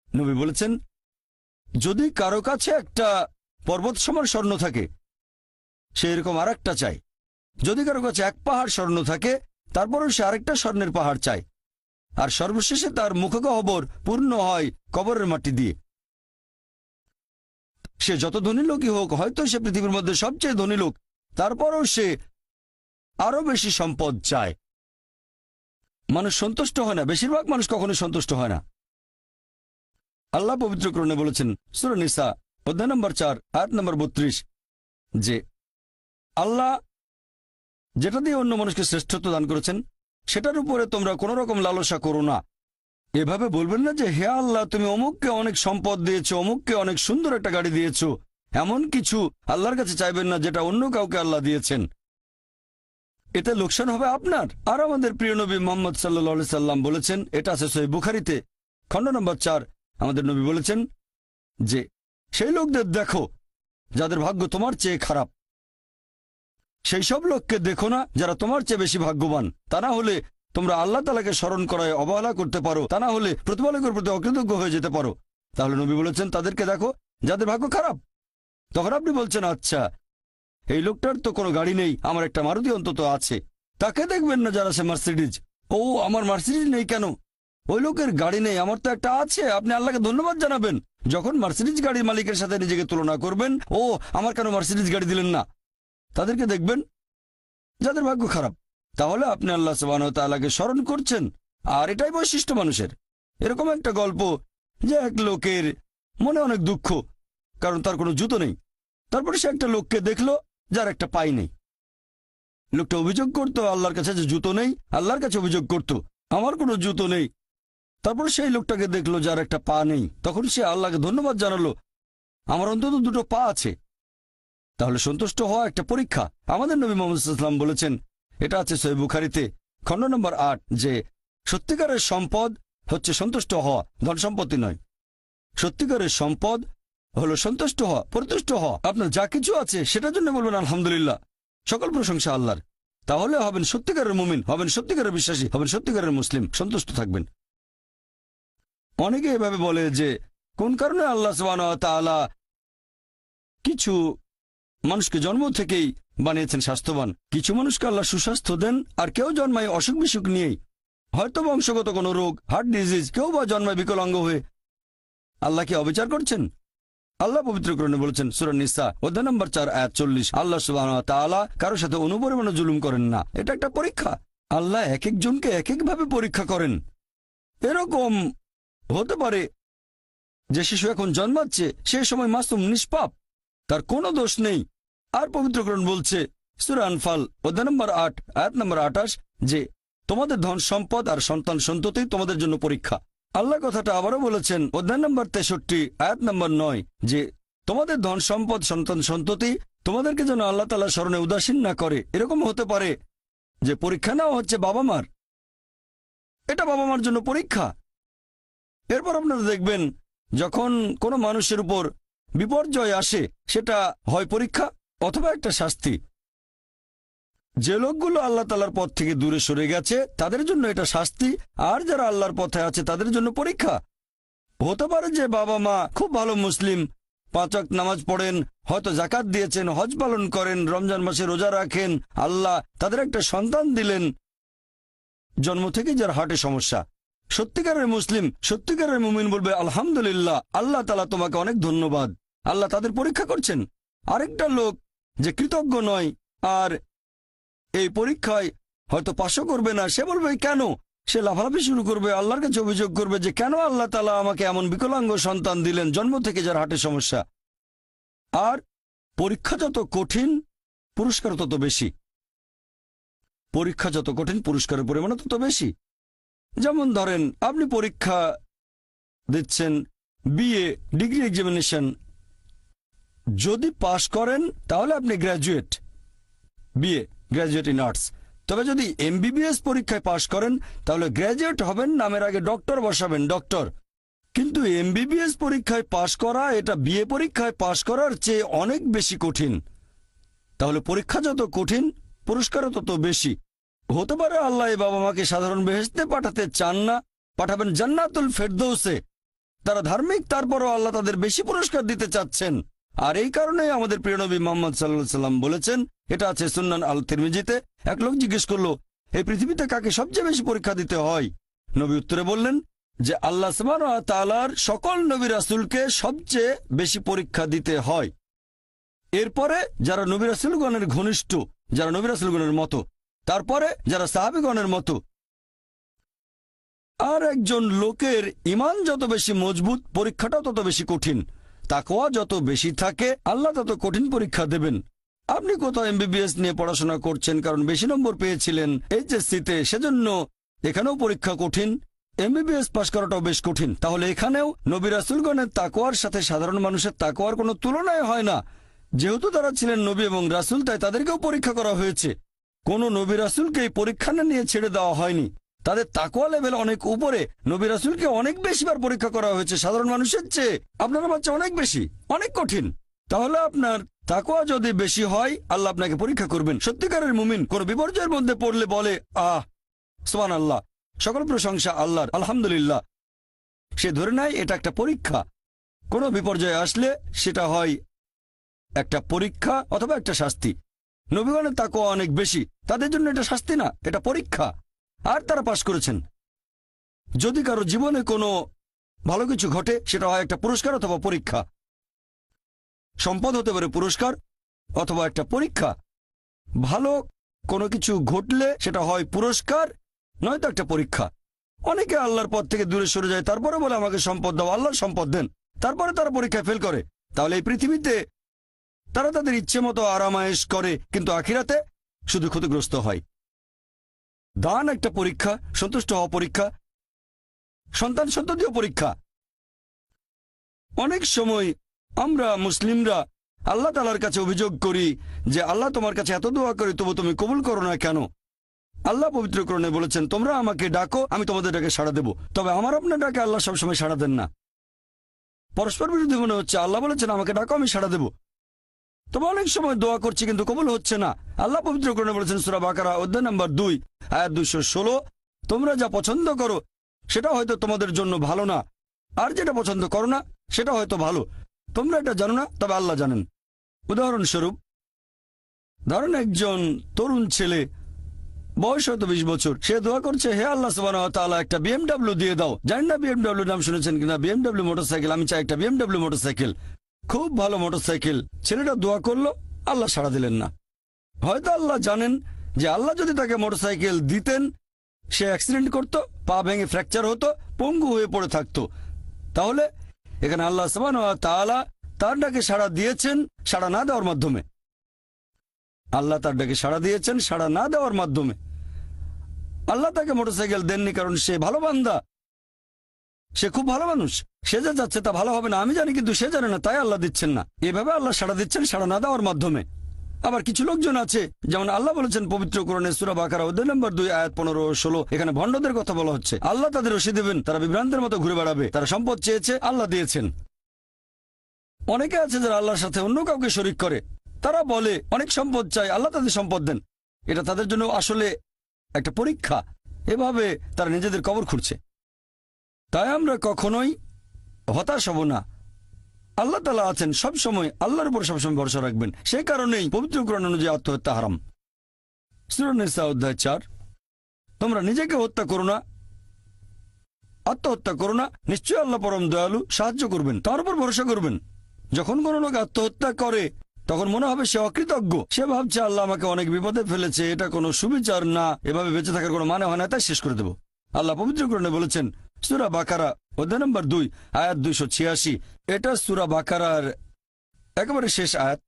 নবী বলেছেন যদি কারো কাছে একটা পর্বত সমান স্বর্ণ থাকে সে এরকম আরেকটা চায়, যদি কারো কাছে এক পাহাড় স্বর্ণ থাকে তারপরেও সে আরেকটা স্বর্ণের পাহাড় চায়, আর সর্বশেষে তার মুখগহ্বর পূর্ণ হয় কবরের মাটি দিয়ে। সে যত ধনী লোকই হোক, হয়তো সে পৃথিবীর মধ্যে সবচেয়ে ধনী লোক, তারপরেও সে আরো বেশি সম্পদ চায়। মানুষ সন্তুষ্ট হয় না, বেশিরভাগ মানুষ কখনো সন্তুষ্ট হয় না। আল্লাহ পবিত্র কোরআনে বলেছেন সূরা নিসা অধ্যায় নম্বর 4 আয়াত নম্বর 32 যে আল্লাহ যেটা দিয়ে অন্য মানুষকে শ্রেষ্ঠত্ব দান করেছেন সেটার উপরে তোমরা কোনো রকম লালসা করো না। এভাবে বলবেন না যে হে আল্লাহ তুমি অমুককে অনেক সম্পদ দিয়েছো, অমুককে অনেক সুন্দর একটা গাড়ি দিয়েছো, এমন কিছু আল্লাহর কাছে চাইবেন না যেটা অন্য কাউকে আল্লাহ দিয়েছেন, এতে লোকসান হবে আপনার। আর আমাদের প্রিয় নবী মুহাম্মদ সাল্লাল্লাহু আলাইহি সাল্লাম বলেছেন, এটা আছে সহিহ বুখারীতে খণ্ড নম্বর 4, আমাদের নবী বলেছেন যে সেই লোকদের দেখো যাদের ভাগ্য তোমার চেয়ে খারাপ, সেই সব লোককে দেখো না যারা তোমার চেয়ে বেশি ভাগ্যবান। তা না হলে তোমরা আল্লাহ তাআলাকে স্মরণ করায় অবহেলা করতে পারো, তা না হলে প্রতিপালকের প্রতি অকৃতজ্ঞ হয়ে যেতে পারো। তাহলে নবী বলেছেন তাদেরকে দেখো যাদের ভাগ্য খারাপ। তখন আপনি বলছেন আচ্ছা এই লোকটার তো কোনো গাড়ি নেই, আমার একটা মারুতি অন্তত আছে। তাকে দেখবেন না যারা সে মার্সিডিজ, ও আমার মার্সিডিজ নেই কেন, ওই লোকের গাড়ি নেই, আমার তো একটা আছে। আপনি আল্লাহকে ধন্যবাদ জানাবেন। যখন মার্সিডিজ গাড়ির মালিকের সাথে নিজেকে তুলনা করবেন, ও আমার কেন মার্সিডিজ গাড়ি দিলেন না, তাদেরকে দেখবেন যাদের ভাগ্য খারাপ। তাহলে আপনি আল্লাহ সুবহানাহু ওয়া তাআলাকে স্মরণ করছেন। আর এটাই বৈশিষ্ট্য মানুষের। এরকম একটা গল্প যে এক লোকের মনে অনেক দুঃখ, কারণ তার কোনো জুতো নেই। তারপরে সে একটা লোককে দেখলো যার একটা পাই নেই। লোকটা অভিযোগ করতো আল্লাহর কাছে যে জুতো নেই, আল্লাহর কাছে অভিযোগ করতো আমার কোনো জুতো নেই। তারপর সেই লোকটাকে দেখলো যার একটা পা নেই, তখন সে আল্লাহকে ধন্যবাদ জানালো আমার অন্তত 2টো পা আছে। তাহলে সন্তুষ্ট হওয়া একটা পরীক্ষা। আমাদের নবী মুহাম্মদ সাল্লাল্লাহু আলাইহি ওয়াসাল্লাম বলেছেন, এটা আছে সহিহ বুখারীতে খণ্ড নম্বর 8 যে সত্যিকারের সম্পদ হচ্ছে সন্তুষ্ট হওয়া, ধন সম্পত্তি নয়। সত্যিকারের সম্পদ হলো সন্তুষ্ট হওয়া, পরিতুষ্ট হওয়া। আপনার যা কিছু আছে সেটার জন্য বলবেন আলহামদুলিল্লাহ, সকল প্রশংসা আল্লাহর। তাহলে হবেন সত্যিকারের মুমিন, হবেন সত্যিকারের বিশ্বাসী, হবেন সত্যিকারের মুসলিম, সন্তুষ্ট থাকবেন। অনেকে এভাবে বলে যে কোন কারণে আল্লাহ সুবহানাহু ওয়া তাআলা কিছু মানুষকে জন্ম থেকেই বানিয়েছেন স্বাস্থ্যবান, কিছু মানুষকে আল্লাহ সুস্বাস্থ্য দেন, আর কেউ জন্মায় অসুখ বিসুখ নিয়েই, হয়তো বংশগত কোনো রোগ, হার্ট ডিজিজ, কেউ বা জন্মায় বিকলাঙ্গ হয়ে। আল্লাহ কি অবিচার করছেন? আল্লাহ পবিত্র কোরআনে বলেছেন সূরা নিসা অধ্যায় নম্বর 4 আয়াত 40, আল্লাহ সুবহানাহু ওয়া তাআলা কারোর সাথে অনুপরিমাণে জুলুম করেন না। এটা একটা পরীক্ষা। আল্লাহ এক একজনকে এক একভাবে পরীক্ষা করেন। এরকম হতে পারে যে শিশু এখন জন্মাচ্ছে সেই সময় মাসুম, নিষ্পাপ, তার কোনো দোষ নেই। আর পবিত্র কোরআন বলছে সূরা আনফাল অধ্যায় নম্বর 8 আয়াত নম্বর 28 যে তোমাদের ধন সম্পদ আর সন্তান সন্ততি তোমাদের জন্য পরীক্ষা। আল্লাহ কথাটা আবারও বলেছেন অধ্যায় নম্বর 63 আয়াত নম্বর 9 যে তোমাদের ধন সম্পদ সন্তান সন্ততি তোমাদেরকে যেন আল্লাহ তাআলার স্মরণে উদাসীন না করে। এরকম হতে পারে যে পরীক্ষা নেওয়া হচ্ছে বাবা মার, এটা বাবা মার জন্য পরীক্ষা। এরপর আপনারা দেখবেন যখন কোনো মানুষের উপর বিপর্যয় আসে, সেটা হয় পরীক্ষা অথবা একটা শাস্তি। যে লোকগুলো আল্লাহ তাআলার পথ থেকে দূরে সরে গেছে তাদের জন্য এটা শাস্তি, আর যারা আল্লাহর পথে আছে তাদের জন্য পরীক্ষা। হতে পারে যে বাবা মা খুব ভালো মুসলিম, 5 ওয়াক্ত নামাজ পড়েন, হয়তো জাকাত দিয়েছেন, হজ পালন করেন, রমজান মাসে রোজা রাখেন, আল্লাহ তাদের একটা সন্তান দিলেন জন্ম থেকে যার হার্টে সমস্যা। সত্যিকারের মুসলিম, সত্যিকারের মুমিন বলবে আলহামদুলিল্লাহ, আল্লাহ তাআলা তোমাকে অনেক ধন্যবাদ, আল্লাহ তাদের পরীক্ষা করছেন। আরেকটা লোক যে কৃতজ্ঞ নয় আর এই পরীক্ষায় হয়তো পাশও করবে না, সে বলবে কেন, সে লাফালাফি শুরু করবে, আল্লাহর কাছে অভিযোগ করবে যে কেন আল্লাহ তাআলা আমাকে এমন বিকলাঙ্গ সন্তান দিলেন জন্ম থেকে যার হার্টে সমস্যা। আর পরীক্ষা যত কঠিন পুরস্কার তত বেশি, পরীক্ষা যত কঠিন পুরস্কারের পরিমাণ তত বেশি। যেমন ধরেন আপনি পরীক্ষা দিচ্ছেন বিএ ডিগ্রি এক্সামিনেশন, যদি পাশ করেন তাহলে আপনি graduate, BA graduate in arts. তবে যদি এমবিবিএস পরীক্ষায় পাশ করেন তাহলে গ্র্যাজুয়েট হবেন, নামের আগে ডক্টর বসাবেন, ডক্টর। কিন্তু এমবিবিএস পরীক্ষায় পাশ করা এটা বিএ পরীক্ষায় পাশ করার চেয়ে অনেক বেশি কঠিন। তাহলে পরীক্ষা যত কঠিন পুরস্কারও তত বেশি। হতে পারে আল্লাহ এই বাবা মাকে সাধারণ বেহেশতে পাঠাতে চান না, পাঠাবেন জান্নাতুল ফেরদৌসে। তারা ধার্মিক, তারপরও আল্লাহ তাদের বেশি পুরস্কার দিতে চাচ্ছেন। আর এই কারণেই আমাদের প্রিয় নবী মুহাম্মদ সাল্লাল্লাহু আলাইহি সাল্লাম বলেছেন, এটা আছে সুন্নান আল তিরমিজিতে, এক লোক জিজ্ঞেস করলো এই পৃথিবীতে কাকে সবচেয়ে বেশি পরীক্ষা দিতে হয়? নবী উত্তরে বললেন যে আল্লাহ সুবহানাহু ওয়া তাআলার সকল নবী রাসূলকে সবচেয়ে বেশি পরীক্ষা দিতে হয়। এরপরে যারা নবী রাসূলগণের ঘনিষ্ঠ, যারা নবী রাসূলগণের মতো, তারপরে যারা সাহাবীগণের মতো। আর একজন লোকের ঈমান যত বেশি মজবুত পরীক্ষাটাও তত বেশি কঠিন। তাকওয়া যত বেশি থাকে আল্লাহ তত কঠিন পরীক্ষা দেবেন। আপনি কোথাও এমবিবিএস নিয়ে পড়াশোনা করছেন কারণ বেশি নম্বর পেয়েছিলেন এইচএসসিতে, সেজন্য এখানেও পরীক্ষা কঠিন। এমবিবিএস পাশ করাটাও বেশ কঠিন। তাহলে এখানেও নবী রাসূলগণের তাকওয়ার সাথে সাধারণ মানুষের তাকওয়ার কোনো তুলনায় হয় না। যেহেতু তারা ছিলেন নবী এবং রাসূল, তাই তাদেরকেও পরীক্ষা করা হয়েছে। কোন নবী রাসূলকে এই পরীক্ষা না নিয়ে ছেড়ে দেওয়া হয়নি। তাদের তাকওয়া লেভেল অনেক উপরে। নবী রাসূলকে অনেক বেশিবার পরীক্ষা করা হয়েছে সাধারণ মানুষের চেয়ে। আপনার বাচ্চা অনেক বেশি, অনেক কঠিন। তাহলে আপনার তাকওয়া যদি বেশি হয় আল্লাহ আপনাকে পরীক্ষা করবেন। সত্যিকারের মুমিন কোন বিপর্যয়ের মধ্যে পড়লে বলে সুবহানাল্লাহ, সকল প্রশংসা আল্লাহর, আলহামদুলিল্লাহ। সে ধরে নেয় এটা একটা পরীক্ষা। কোনো বিপর্যয় আসলে সেটা হয় একটা পরীক্ষা অথবা একটা শাস্তি। নবীগণের তাকওয়া অনেক বেশি, তাদের জন্য এটা শাস্তি না, এটা পরীক্ষা। আর তারা পাশ করেছেন। যদি কারো জীবনে কোনো ভালো কিছু ঘটে সেটা হয় একটা পুরস্কার অথবা পরীক্ষা। সম্পদ হতে পারে পুরস্কার অথবা একটা পরীক্ষা। ভালো কোনো কিছু ঘটলে সেটা হয় পুরস্কার নয়তো একটা পরীক্ষা। অনেকে আল্লাহর পথ থেকে দূরে সরে যায়, তারপরে বলে আমাকে সম্পদ দাও, আল্লাহর সম্পদ দেন, তারপরে তারা পরীক্ষায় ফেল করে। তাহলে এই পৃথিবীতে তারা তাদের ইচ্ছে মতো আরামায়েশ করে, কিন্তু আখিরাতে শুধু ক্ষতিগ্রস্ত হয়। দান একটা পরীক্ষা, সন্তুষ্ট হওয়া পরীক্ষা, সন্তান সন্ততিও পরীক্ষা। অনেক সময় আমরা মুসলিমরা আল্লাহ তাআলার কাছে অভিযোগ করি যে আল্লাহ তোমার কাছে এত দোয়া করি তবু তুমি কবুল করো না কেন? আল্লাহ পবিত্র কোরআনে বলেছেন, তোমরা আমাকে ডাকো আমি তোমাদের ডাকে সাড়া দেব। তবে আমার আপনার ডাকে আল্লাহ সবসময় সাড়া দেন না। পরস্পর বিরোধী মনে হচ্ছে। আল্লাহ বলেছেন আমাকে ডাকো আমি সাড়া দেব, তবে অনেক সময় দোয়া করছি কিন্তু কবুল হচ্ছে না। আল্লাহ পবিত্র কোরআনে বলেছেন সূরা বাকারা অধ্যায় নম্বর 2 আয়াত 216, তোমরা যা পছন্দ করো সেটা হয়তো তোমাদের জন্য ভালো না, আর যেটা পছন্দ করো না সেটা হয়তো ভালো। তোমরা এটা জানো না, তবে আল্লাহ জানেন। উদাহরণস্বরূপ ধরেন একজন তরুণ ছেলে, বয়স হয়তো 20 বছর, সে দোয়া করছে হে আল্লাহ সুবহানাহু ওয়া তাআলা একটা বিএমডব্লিউ দিয়ে দাও। জানেন না বিএমডব্লিউ নাম শুনেছেন কিনা? বিএমডব্লিউ মোটরসাইকেল, আমি চাই একটা বিএমডব্লিউ মোটরসাইকেল, খুব ভালো মোটরসাইকেল। ছেলেটা দোয়া করলো, আল্লাহ সাড়া দিলেন না। হয়তো আল্লাহ জানেন যে আল্লাহ যদি তাকে মোটরসাইকেল দিতেন সে অ্যাক্সিডেন্ট করত, পা ভেঙে ফ্র্যাকচার হতো, পঙ্গু হয়ে পড়ে থাকতো। তাহলে এখানে আল্লাহ সুবহানাহু ওয়া তাআলা তার ডাকে সাড়া দিয়েছেন সাড়া না দেওয়ার মাধ্যমে। আল্লাহ তার ডাকে সাড়া দিয়েছেন সাড়া না দেওয়ার মাধ্যমে। আল্লাহ তাকে মোটরসাইকেল দেননি কারণ সে ভালো বান্দা, সে খুব ভালো মানুষ, সে যা যাচ্ছে তা ভালো হবে না আমি জানি, কিন্তু সে জানে না, তাই আল্লাহ দিচ্ছেন না। এভাবে আল্লাহ সাড়া দিচ্ছেন সাড়া না দেওয়ার মাধ্যমে। আবার কিছু লোকজন আছে, যেমন আল্লাহ বলেছেন পবিত্র কোরআনে সূরা বাকারা অধ্যায় নম্বর 2 আয়াত 15-16, এখানে ভণ্ডদের কথা বলা হচ্ছে। আল্লাহ তাদের রশি দেবেন, তারা বিভ্রান্তের মতো ঘুরে বেড়াবে। তারা সম্পদ চেয়েছে, আল্লাহ দিয়েছেন। অনেকে আছে যারা আল্লাহর সাথে অন্য কাউকে শরীক করে। তারা বলে অনেক সম্পদ চাই, আল্লাহ তাদের সম্পদ দেন। এটা তাদের জন্য আসলে একটা পরীক্ষা। এভাবে তারা নিজেদের কবর খুঁড়ছে। তাই আমরা কখনোই হতাশ হব না। আল্লাহ তাআলা আছেন সব সময়, আল্লাহর উপর সবসময় ভরসা রাখবেন। সেই কারণেই পবিত্র কোরআন অনুযায়ী আত্মহত্যা হারাম। সূরা নিসা অধ্যায় 4, তোমরা নিজেকে হত্যা করো না, আত্মহত্যা করো না, নিশ্চয়ই আল্লাহ পরম দয়ালু, সাহায্য করবেন, তার উপর ভরসা করবেন। যখন কোনো লোক আত্মহত্যা করে তখন মনে হবে সে অকৃতজ্ঞ। সে ভাবছে আল্লাহ আমাকে অনেক বিপদে ফেলেছে, এটা কোনো সুবিচার না, এভাবে বেঁচে থাকার কোনো মানে হয় না, তাই শেষ করে দেব। আল্লাহ পবিত্র কোরআনে বলেছেন সূরা বাকারা অধ্যায় নম্বর 2 আয়াত 286, এটা সূরা বাকারার একেবারে শেষ আয়াত,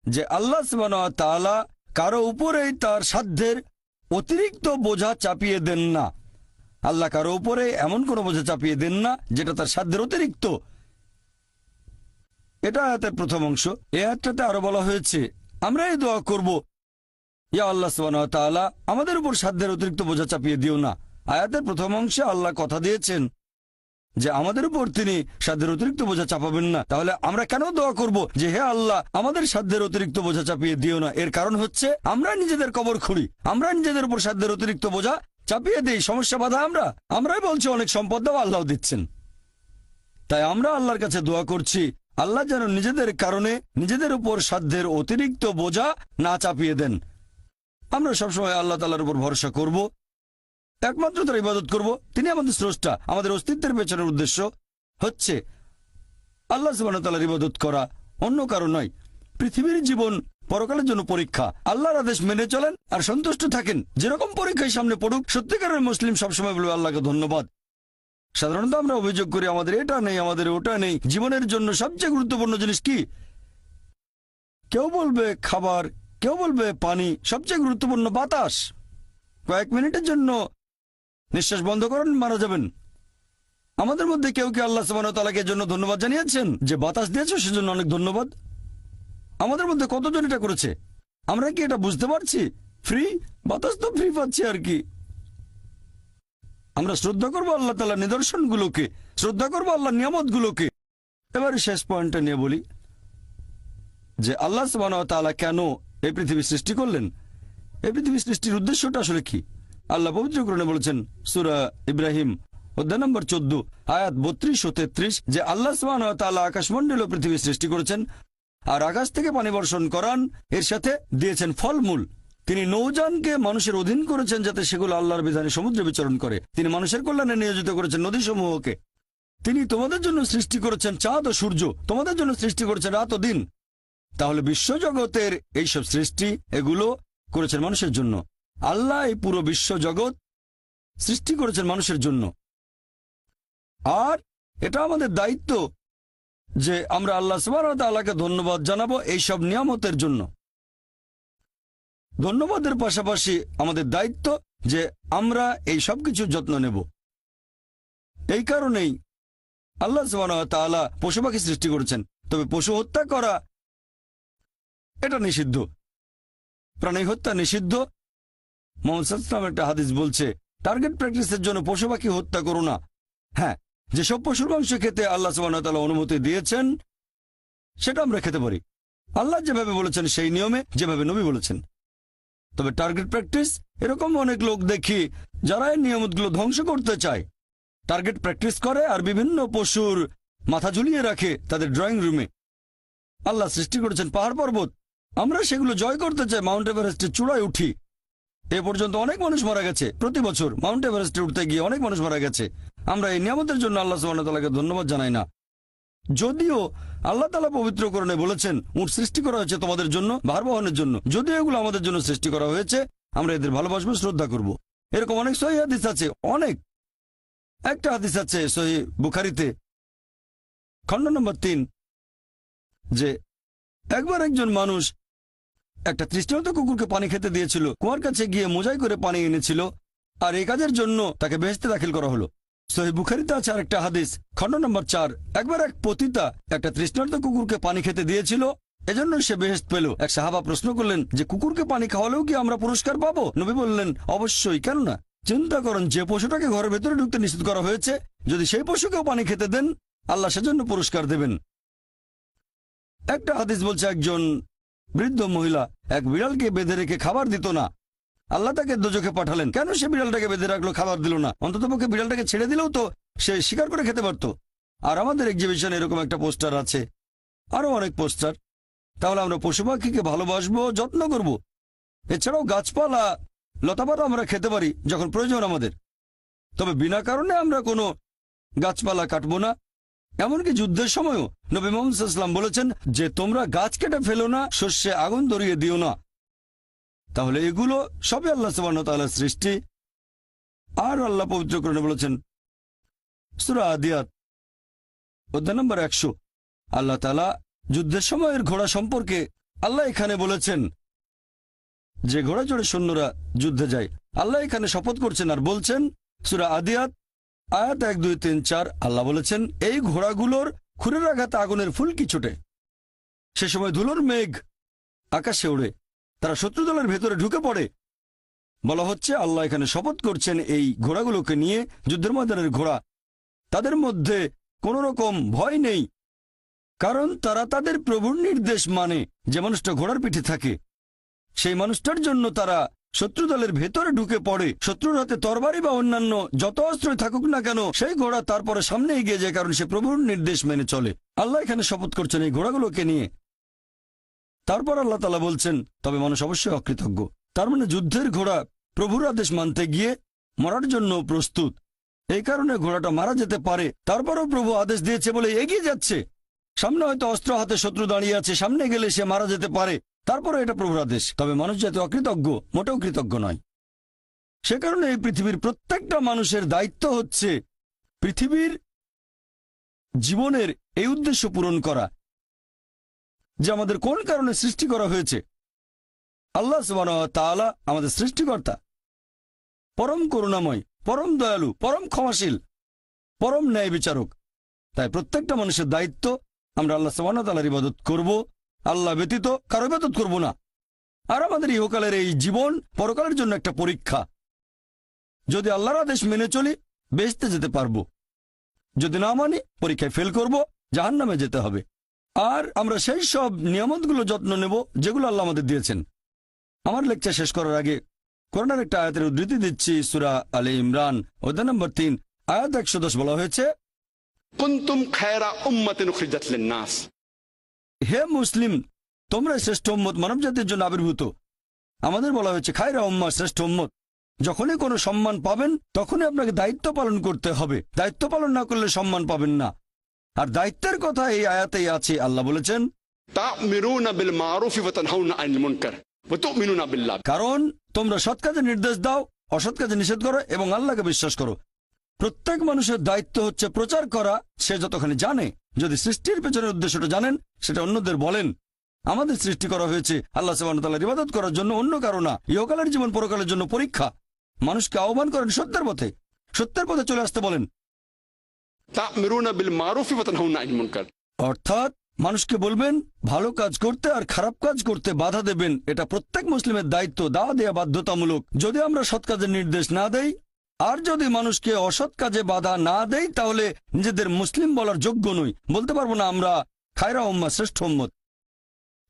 যে আল্লাহ সুবহানাহু ওয়া তাআলা কারো উপরেই তার সাধ্যের অতিরিক্ত বোঝা চাপিয়ে দেন না। আল্লাহ কারো উপরে এমন কোনো বোঝা চাপিয়ে দেন না যেটা তার সাধ্যের অতিরিক্ত। এটা আয়াতের প্রথম অংশ। এই আয়াতটাতে আরো বলা হয়েছে আমরা এই দোয়া করব, ইয়া আল্লাহ সুবহানাহু ওয়া তাআলা আমাদের উপর সাধ্যের অতিরিক্ত বোঝা চাপিয়ে দিও না। আয়াতের প্রথম অংশে আল্লাহ কথা দিয়েছেন যে আমাদের উপর তিনি সাধ্যের অতিরিক্ত বোঝা চাপাবেন না। তাহলে আমরা কেন দোয়া করব যে হে আল্লাহ আমাদের সাধ্যের অতিরিক্ত বোঝা চাপিয়ে দিও না? এর কারণ হচ্ছে আমরা নিজেদের কবর খুঁড়ি, আমরা নিজেদের উপর সাধ্যের অতিরিক্ত বোঝা চাপিয়ে দিই। সমস্যা বাধা আমরাই বলছি অনেক সম্পদ দাও, আল্লাহ দিচ্ছেন। তাই আমরা আল্লাহর কাছে দোয়া করছি আল্লাহ যেন নিজেদের কারণে নিজেদের উপর সাধ্যের অতিরিক্ত বোঝা না চাপিয়ে দেন। আমরা সবসময় আল্লাহ তাআলার উপর ভরসা করব, একমাত্র তার ইবাদত করব। তিনি আমাদের স্রষ্টা। আমাদের অস্তিত্বের পেছনের উদ্দেশ্য হচ্ছে আল্লাহ সুবহানাহু ওয়া তাআলার ইবাদত করা, অন্য কারো নয়। পৃথিবীর জীবন পরকালের জন্য পরীক্ষা। আল্লাহর আদেশ মেনে চলেন আর সন্তুষ্ট থাকেন। যেরকম পরীক্ষায় সামনে পড়ুক, সত্যিকারের মুসলিম সবসময় বলবে আল্লাহকে ধন্যবাদ। সাধারণত আমরা অভিযোগ করি আমাদের এটা নেই, আমাদের ওটা নেই। জীবনের জন্য সবচেয়ে গুরুত্বপূর্ণ জিনিস কি? কেউ বলবে খাবার, কেউ বলবে পানি, সবচেয়ে গুরুত্বপূর্ণ বাতাস। কয়েক মিনিটের জন্য নিঃশ্বাস বন্ধ করেন, মারা যাবেন। আমাদের মধ্যে কেউ কি আল্লাহ সুবহানাহু ওয়া তাআলাকে জন্য ধন্যবাদ জানিয়েছেন যে বাতাস দিয়েছো সেজন্য অনেক ধন্যবাদ? আমাদের মধ্যে কতজন এটা করেছে? আমরা কি এটা বুঝতে পারছি? ফ্রি বাতাস তো ফ্রি পাচ্ছি আর কি। আমরা শ্রদ্ধা করবো আল্লাহ তাআলার নিদর্শনগুলোকে, শ্রদ্ধা করবো আল্লাহর নিয়ামতগুলোকে। এবারে শেষ পয়েন্টটা নিয়ে বলি যে আল্লাহ সুবহানাহু ওয়া তাআলা কেন এই পৃথিবী সৃষ্টি করলেন। এই পৃথিবী সৃষ্টির উদ্দেশ্যটা আসলে কি? আল্লাহ পবিত্র কোরআনে বলেছেন সূরা ইব্রাহিম অধ্যায় নম্বর 14 আয়াত 32 ও 33, যে আল্লাহ সুবহানাহু ওয়া তাআলা আকাশমণ্ডল ও পৃথিবী সৃষ্টি করেছেন আর আকাশ থেকে পানি বর্ষণ করান, এর সাথে দিয়েছেন ফলমূল। তিনি নৌযানকে মানুষের অধীন করেছেন যাতে সেগুলো আল্লাহর বিধানে সমুদ্রে বিচরণ করে। তিনি মানুষের কল্যাণে নিয়োজিত করেছেন নদীসমূহকে। তিনি তোমাদের জন্য সৃষ্টি করেছেন চাঁদ ও সূর্য, তোমাদের জন্য সৃষ্টি করেছেন রাত ও দিন। তাহলে বিশ্বজগতের এইসব সৃষ্টি এগুলো করেছেন মানুষের জন্য। আল্লাহ এই পুরো বিশ্বজগৎ সৃষ্টি করেছেন মানুষের জন্য। আর এটা আমাদের দায়িত্ব যে আমরা আল্লাহ সুবহানাহু ওয়া তাআলাকে ধন্যবাদ জানাবো এইসব নিয়ামতের জন্য। ধন্যবাদের পাশাপাশি আমাদের দায়িত্ব যে আমরা এই সব কিছুর যত্ন নেব। এই কারণেই আল্লাহ সুবহানাহু ওয়া তাআলা পশু পাখি সৃষ্টি করেছেন। তবে পশু হত্যা করা এটা নিষিদ্ধ, প্রাণী হত্যা নিষিদ্ধ। মুহাম্মদ সাল্লাল্লাহু আলাইহি ওয়াসাল্লাম একটা হাদিস বলছে টার্গেট প্র্যাকটিসের জন্য পশু পাখি হত্যা করো না। হ্যাঁ, যেসব পশুর মাংস খেতে আল্লাহ সুবহানাহু ওয়া তাআলা অনুমতি দিয়েছেন সেটা আমরা খেতে পারি, আল্লাহ যেভাবে বলেছেন সেই নিয়মে, যেভাবে নবী বলেছেন। তবে টার্গেট প্র্যাকটিস, এরকম অনেক লোক দেখি যারা এই নিয়মগুলো ধ্বংস করতে চায়। টার্গেট প্র্যাকটিস করে আর বিভিন্ন পশুর মাথা ঝুলিয়ে রাখে তাদের ড্রয়িং রুমে। আল্লাহ সৃষ্টি করেছেন পাহাড় পর্বত, আমরা সেগুলো জয় করতে চাই, মাউন্ট এভারেস্টের চূড়ায় উঠি। এ পর্যন্ত অনেক মানুষ মারা গেছে, প্রতি বছর মাউন্ট এভারেস্টে উঠতে গিয়ে অনেক মানুষ মারা গেছে। আমরা এই নিয়ামতের জন্য আল্লাহ সুবহানাহু ওয়া তাআলাকে ধন্যবাদ জানাই না। যদিও আল্লাহ তাআলা পবিত্র কোরআনে বলেছেন উট সৃষ্টি করা হয়েছে তোমাদের জন্য, ভার বহনের জন্য। যদিও এগুলো আমাদের জন্য সৃষ্টি করা হয়েছে, আমরা এদের ভালোবাসবো, শ্রদ্ধা করব। এরকম অনেক সহিহ হাদিস আছে, অনেক। একটা হাদিস আছে সহিহ বুখারীতে খণ্ড নম্বর 3, যে একবার একজন মানুষ একটা তৃষ্ণার্ত কুকুরকে পানি খেতে দিয়েছিল। কুয়ার কাছে গিয়ে মোজাই করে পানি এনেছিল আর এই কাজের জন্য তাকে বেহেশতে দাখিল করা হলো। সহিহ বুখারীতে আছে আরেকটা হাদিস খণ্ড নম্বর 4, একবার এক পতিতা একটা তৃষ্ণার্ত কুকুরকে পানি খেতে দিয়েছিল এজন্য সে বেহেশত পেল। এক সাহাবা প্রশ্ন করলেন যে কুকুরকে পানি খাওয়ালেও কি আমরা পুরস্কার পাবো? নবী বললেন অবশ্যই, কেন না। চিন্তা করেন, যে পশুটাকে ঘরের ভেতরে ঢুকতে নিষেধ করা হয়েছে, যদি সেই পশুকেও পানি খেতে দেন, আল্লাহ সেজন্য পুরস্কার দেবেন। একটা হাদিস বলছে একজন বৃদ্ধ মহিলা এক বিড়ালকে বেঁধে রেখে খাবার দিত না। আল্লাহ তাকে দোজখে পাঠালেন। কেন সে বিড়ালটাকে বেঁধে রাখলো, খাবার দিল না? অন্ততপক্ষে বিড়ালটাকে ছেড়ে দিলেও তো সে শিকার করে খেতে পারত। আর আমাদের এক্সিবিশনে এরকম একটা পোস্টার আছে, আরো অনেক পোস্টার। তাহলে আমরা পশু পাখিকে ভালোবাসবো, যত্ন করব। এছাড়াও গাছপালা লতাপাতা আমরা খেতে পারি যখন প্রয়োজন আমাদের, তবে বিনা কারণে আমরা কোনো গাছপালা কাটবো না। এমনকি যুদ্ধের সময়ও নবী মুহাম্মদ সাল্লাল্লাহু আলাইহি ওয়াসাল্লাম বলেছেন যে তোমরা গাছ কেটে ফেলো না, শস্যে আগুন ধরিয়ে দিও না। তাহলে এগুলো সবই আল্লাহ সুবহানাহু ওয়া তাআলার সৃষ্টি। আর আল্লাহ পবিত্র কোরআনে বলেছেন সূরা আদিয়াত অধ্যায় নম্বর 100, আল্লাহ তাআলা যুদ্ধের সময়ের ঘোড়া সম্পর্কে আল্লাহ এখানে বলেছেন যে ঘোড়া চড়ে সৈন্যরা যুদ্ধে যায়। আল্লাহ এখানে শপথ করছেন আর বলছেন, সূরা আদিয়াত আয়াত 1, 2, 3, 4, আল্লাহ বলেছেন এই ঘোড়াগুলোর খুরের আঘাতে আগুনের ফুলকি ছোটে। সে সময় ধুলোর মেঘ আকাশে ওড়ে, তারা শত্রু দলের ভেতরে ঢুকে পড়ে। বলা হচ্ছে আল্লাহ এখানে শপথ করছেন এই ঘোড়াগুলোকে নিয়ে, যুদ্ধের ময়দানের ঘোড়া। তাদের মধ্যে কোনো রকম ভয় নেই, কারণ তারা তাদের প্রভুর নির্দেশ মানে। যে মানুষটা ঘোড়ার পিঠে থাকে সেই মানুষটার জন্য তারা শত্রু দলের ভেতরে ঢুকে পড়ে। শত্রুর হাতে তরবারি বা অন্যান্য যত অস্ত্রই থাকুক না কেন, সেই ঘোড়া তারপরে সামনে এগিয়ে যায়, কারণ সে প্রভুর নির্দেশ মেনে চলে। আল্লাহ এখানে শপথ করছেন এই ঘোড়াগুলোকে নিয়ে। তারপর আল্লাহ তাআলা বলছেন তবে মানুষ অবশ্যই অকৃতজ্ঞ। তার মানে যুদ্ধের ঘোড়া প্রভুর আদেশ মানতে গিয়ে মরার জন্য প্রস্তুত। এই কারণে ঘোড়াটা মারা যেতে পারে, তারপরও প্রভু আদেশ দিয়েছে বলে এগিয়ে যাচ্ছে। সামনে হয়তো অস্ত্র হাতে শত্রু দাঁড়িয়ে আছে, সামনে গেলে সে মারা যেতে পারে, তারপরে এটা প্রভুর আদেশ। তবে মানুষ যাতে অকৃতজ্ঞ, মোটেও কৃতজ্ঞ নয়। সে কারণে এই পৃথিবীর প্রত্যেকটা মানুষের দায়িত্ব হচ্ছে পৃথিবীর জীবনের এই উদ্দেশ্য পূরণ করা যে আমাদের কোন কারণে সৃষ্টি করা হয়েছে। আল্লাহ সুবহানাহু ওয়া তাআলা আমাদের সৃষ্টিকর্তা, পরম করুণাময়, পরম দয়ালু, পরম ক্ষমাশীল, পরম ন্যায় বিচারক। তাই প্রত্যেকটা মানুষের দায়িত্ব আমরা আল্লাহ সুবহানাহু ওয়া তাআলার ইবাদত করব, আল্লাহ ব্যতীত কারো ইবাদত করব না। আর আমাদের ইহকালের এই জীবন পরকালের জন্য একটা পরীক্ষা। যদি আল্লাহর আদেশ মেনে চলি বেহেশতে যেতে পারবো, যদি না মানি পরীক্ষায় ফেল করব, জাহান্নামে যেতে হবে। আর আমরা সেই সব নিয়ামতগুলো যত্ন নেব যেগুলো আল্লাহ আমাদের দিয়েছেন। আমার লেকচার শেষ করার আগে কোরআনের একটা আয়াতের উদ্ধৃতি দিচ্ছি। সূরা আলে ইমরান অধ্যায় নম্বর 3 আয়াত 110 বলা হয়েছে, কুনতুম খায়রা উম্মাতিন উখরিজাত লিন-নাস। হে মুসলিম, তোমরা শ্রেষ্ঠ উম্মত, মানব জাতির জন্য আবির্ভূত। আমাদের বলা হয়েছে খায়রা উম্মাহ, শ্রেষ্ঠ উম্মত। যখনই কোনো সম্মান পাবেন তখনই আপনাকে দায়িত্ব পালন করতে হবে। দায়িত্ব পালন না করলে সম্মান পাবেন না। আর দায়িত্বের কথা এই আয়াতেই আছে। আল্লাহ বলেছেন তা'মিরুনা বিল মারুফি ওয়া তানহাউনা আনিল মুনকার ওয়া তু'মিনুনা বিল্লাহ। কারণ তোমরা সৎ কাজে নির্দেশ দাও, অসৎ কাজে নিষেধ করো এবং আল্লাহকে বিশ্বাস করো। প্রত্যেক মানুষের দায়িত্ব হচ্ছে প্রচার করা, সে যতখানি জানে। যদি সৃষ্টির পেছনের উদ্দেশ্যটা জানেন সেটা অন্যদের বলেন। আমাদের সৃষ্টি করা হয়েছে আল্লাহ সুবহানাহু ওয়া তাআলার ইবাদত করার জন্য, অন্য কারো না। ইহকালের জীবন পরকালের জন্য পরীক্ষা। মানুষকে আহ্বান করেন সত্যের পথে, সত্যের পথে চলে আসতে বলেন। তা'মিরুনা বিল মারুফি ওয়া তানহাউনা আনিল মুনকার, অর্থাৎ মানুষকে বলবেন ভালো কাজ করতে আর খারাপ কাজ করতে বাধা দেবেন। এটা প্রত্যেক মুসলিমের দায়িত্ব, দাওয়াত দেয়া বাধ্যতামূলক। যদি আমরা সৎ কাজের নির্দেশ না দেই আর যদি মানুষকে অসৎ কাজে বাধা না দেই তাহলে নিজেদের মুসলিম বলার যোগ্য নই। বলতে পারবো না আমরা খায়রা উম্মাহ, শ্রেষ্ঠ উম্মত।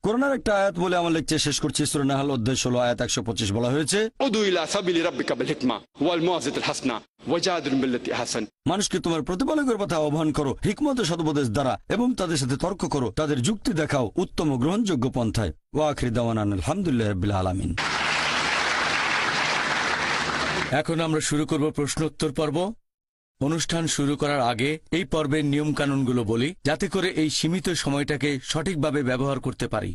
কোরআনের একটা আয়াত বলে আমার লেকচার শেষ করছি। সূরা নাহল অধ্যায় 16 আয়াত 125 বলা হয়েছে, উদু ইলা সাবিলি রাব্বিকা বিল হিকমা ওয়াল মাউযিজাতিল হাসানা ওয়াজাদিলহুম বিল্লাতি আহসান। মানুষকে তোমার প্রতিপালকের কথা আহ্বান করো হিকমত ও সদুপদেশ দ্বারা, এবং তাদের সাথে তর্ক করো, তাদের যুক্তি দেখাও উত্তম ও গ্রহণযোগ্য পন্থায়। ওয়া আখির দাওয়ানা আলহামদুলিল্লাহি রাব্বিল আলামিন। এখন আমরা শুরু করব প্রশ্নোত্তর পর্ব। অনুষ্ঠান শুরু করার আগে এই পর্বের নিয়মকানুনগুলো বলি, যাতে করে এই সীমিত সময়টাকে সঠিকভাবে ব্যবহার করতে পারি।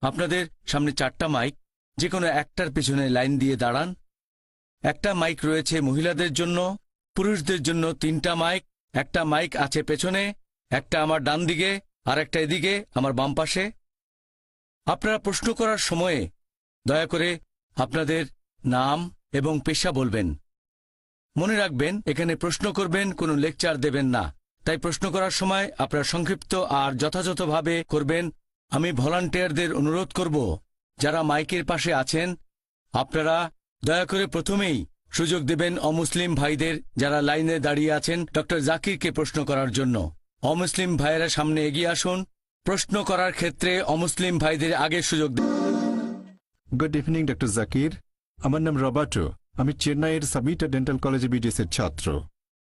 আপনাদের সামনে 4টা মাইক, যে কোনো একটার পেছনে লাইন দিয়ে দাঁড়ান। একটা মাইক রয়েছে মহিলাদের জন্য, পুরুষদের জন্য 3টা মাইক। একটা মাইক আছে পেছনে, একটা আমার ডান দিকে আর একটা এদিকে আমার বাম পাশে। আপনারা প্রশ্ন করার সময়ে দয়া করে আপনাদের নাম এবং পেশা বলবেন। মনে রাখবেন, এখানে প্রশ্ন করবেন, কোনো লেকচার দেবেন না। তাই প্রশ্ন করার সময় আপনারা সংক্ষিপ্ত আর যথাযথভাবে করবেন আমি ভলান্টিয়ারদের অনুরোধ করব যারা মাইকের পাশে আছেন আপনারা দয়া করে প্রথমেই সুযোগ দেবেন অমুসলিম ভাইদের যারা লাইনে দাঁড়িয়ে আছেন ডক্টর জাকিরকে প্রশ্ন করার জন্য। অমুসলিম ভাইয়েরা সামনে এগিয়ে আসুন। প্রশ্ন করার ক্ষেত্রে অমুসলিম ভাইদের আগে সুযোগ দিন। Good evening doctor Zakir. আমার নাম রবার্টো। আমি চেন্নাইয়ের সাবিটা ডেন্টাল কলেজে বিডিএস এর ছাত্র।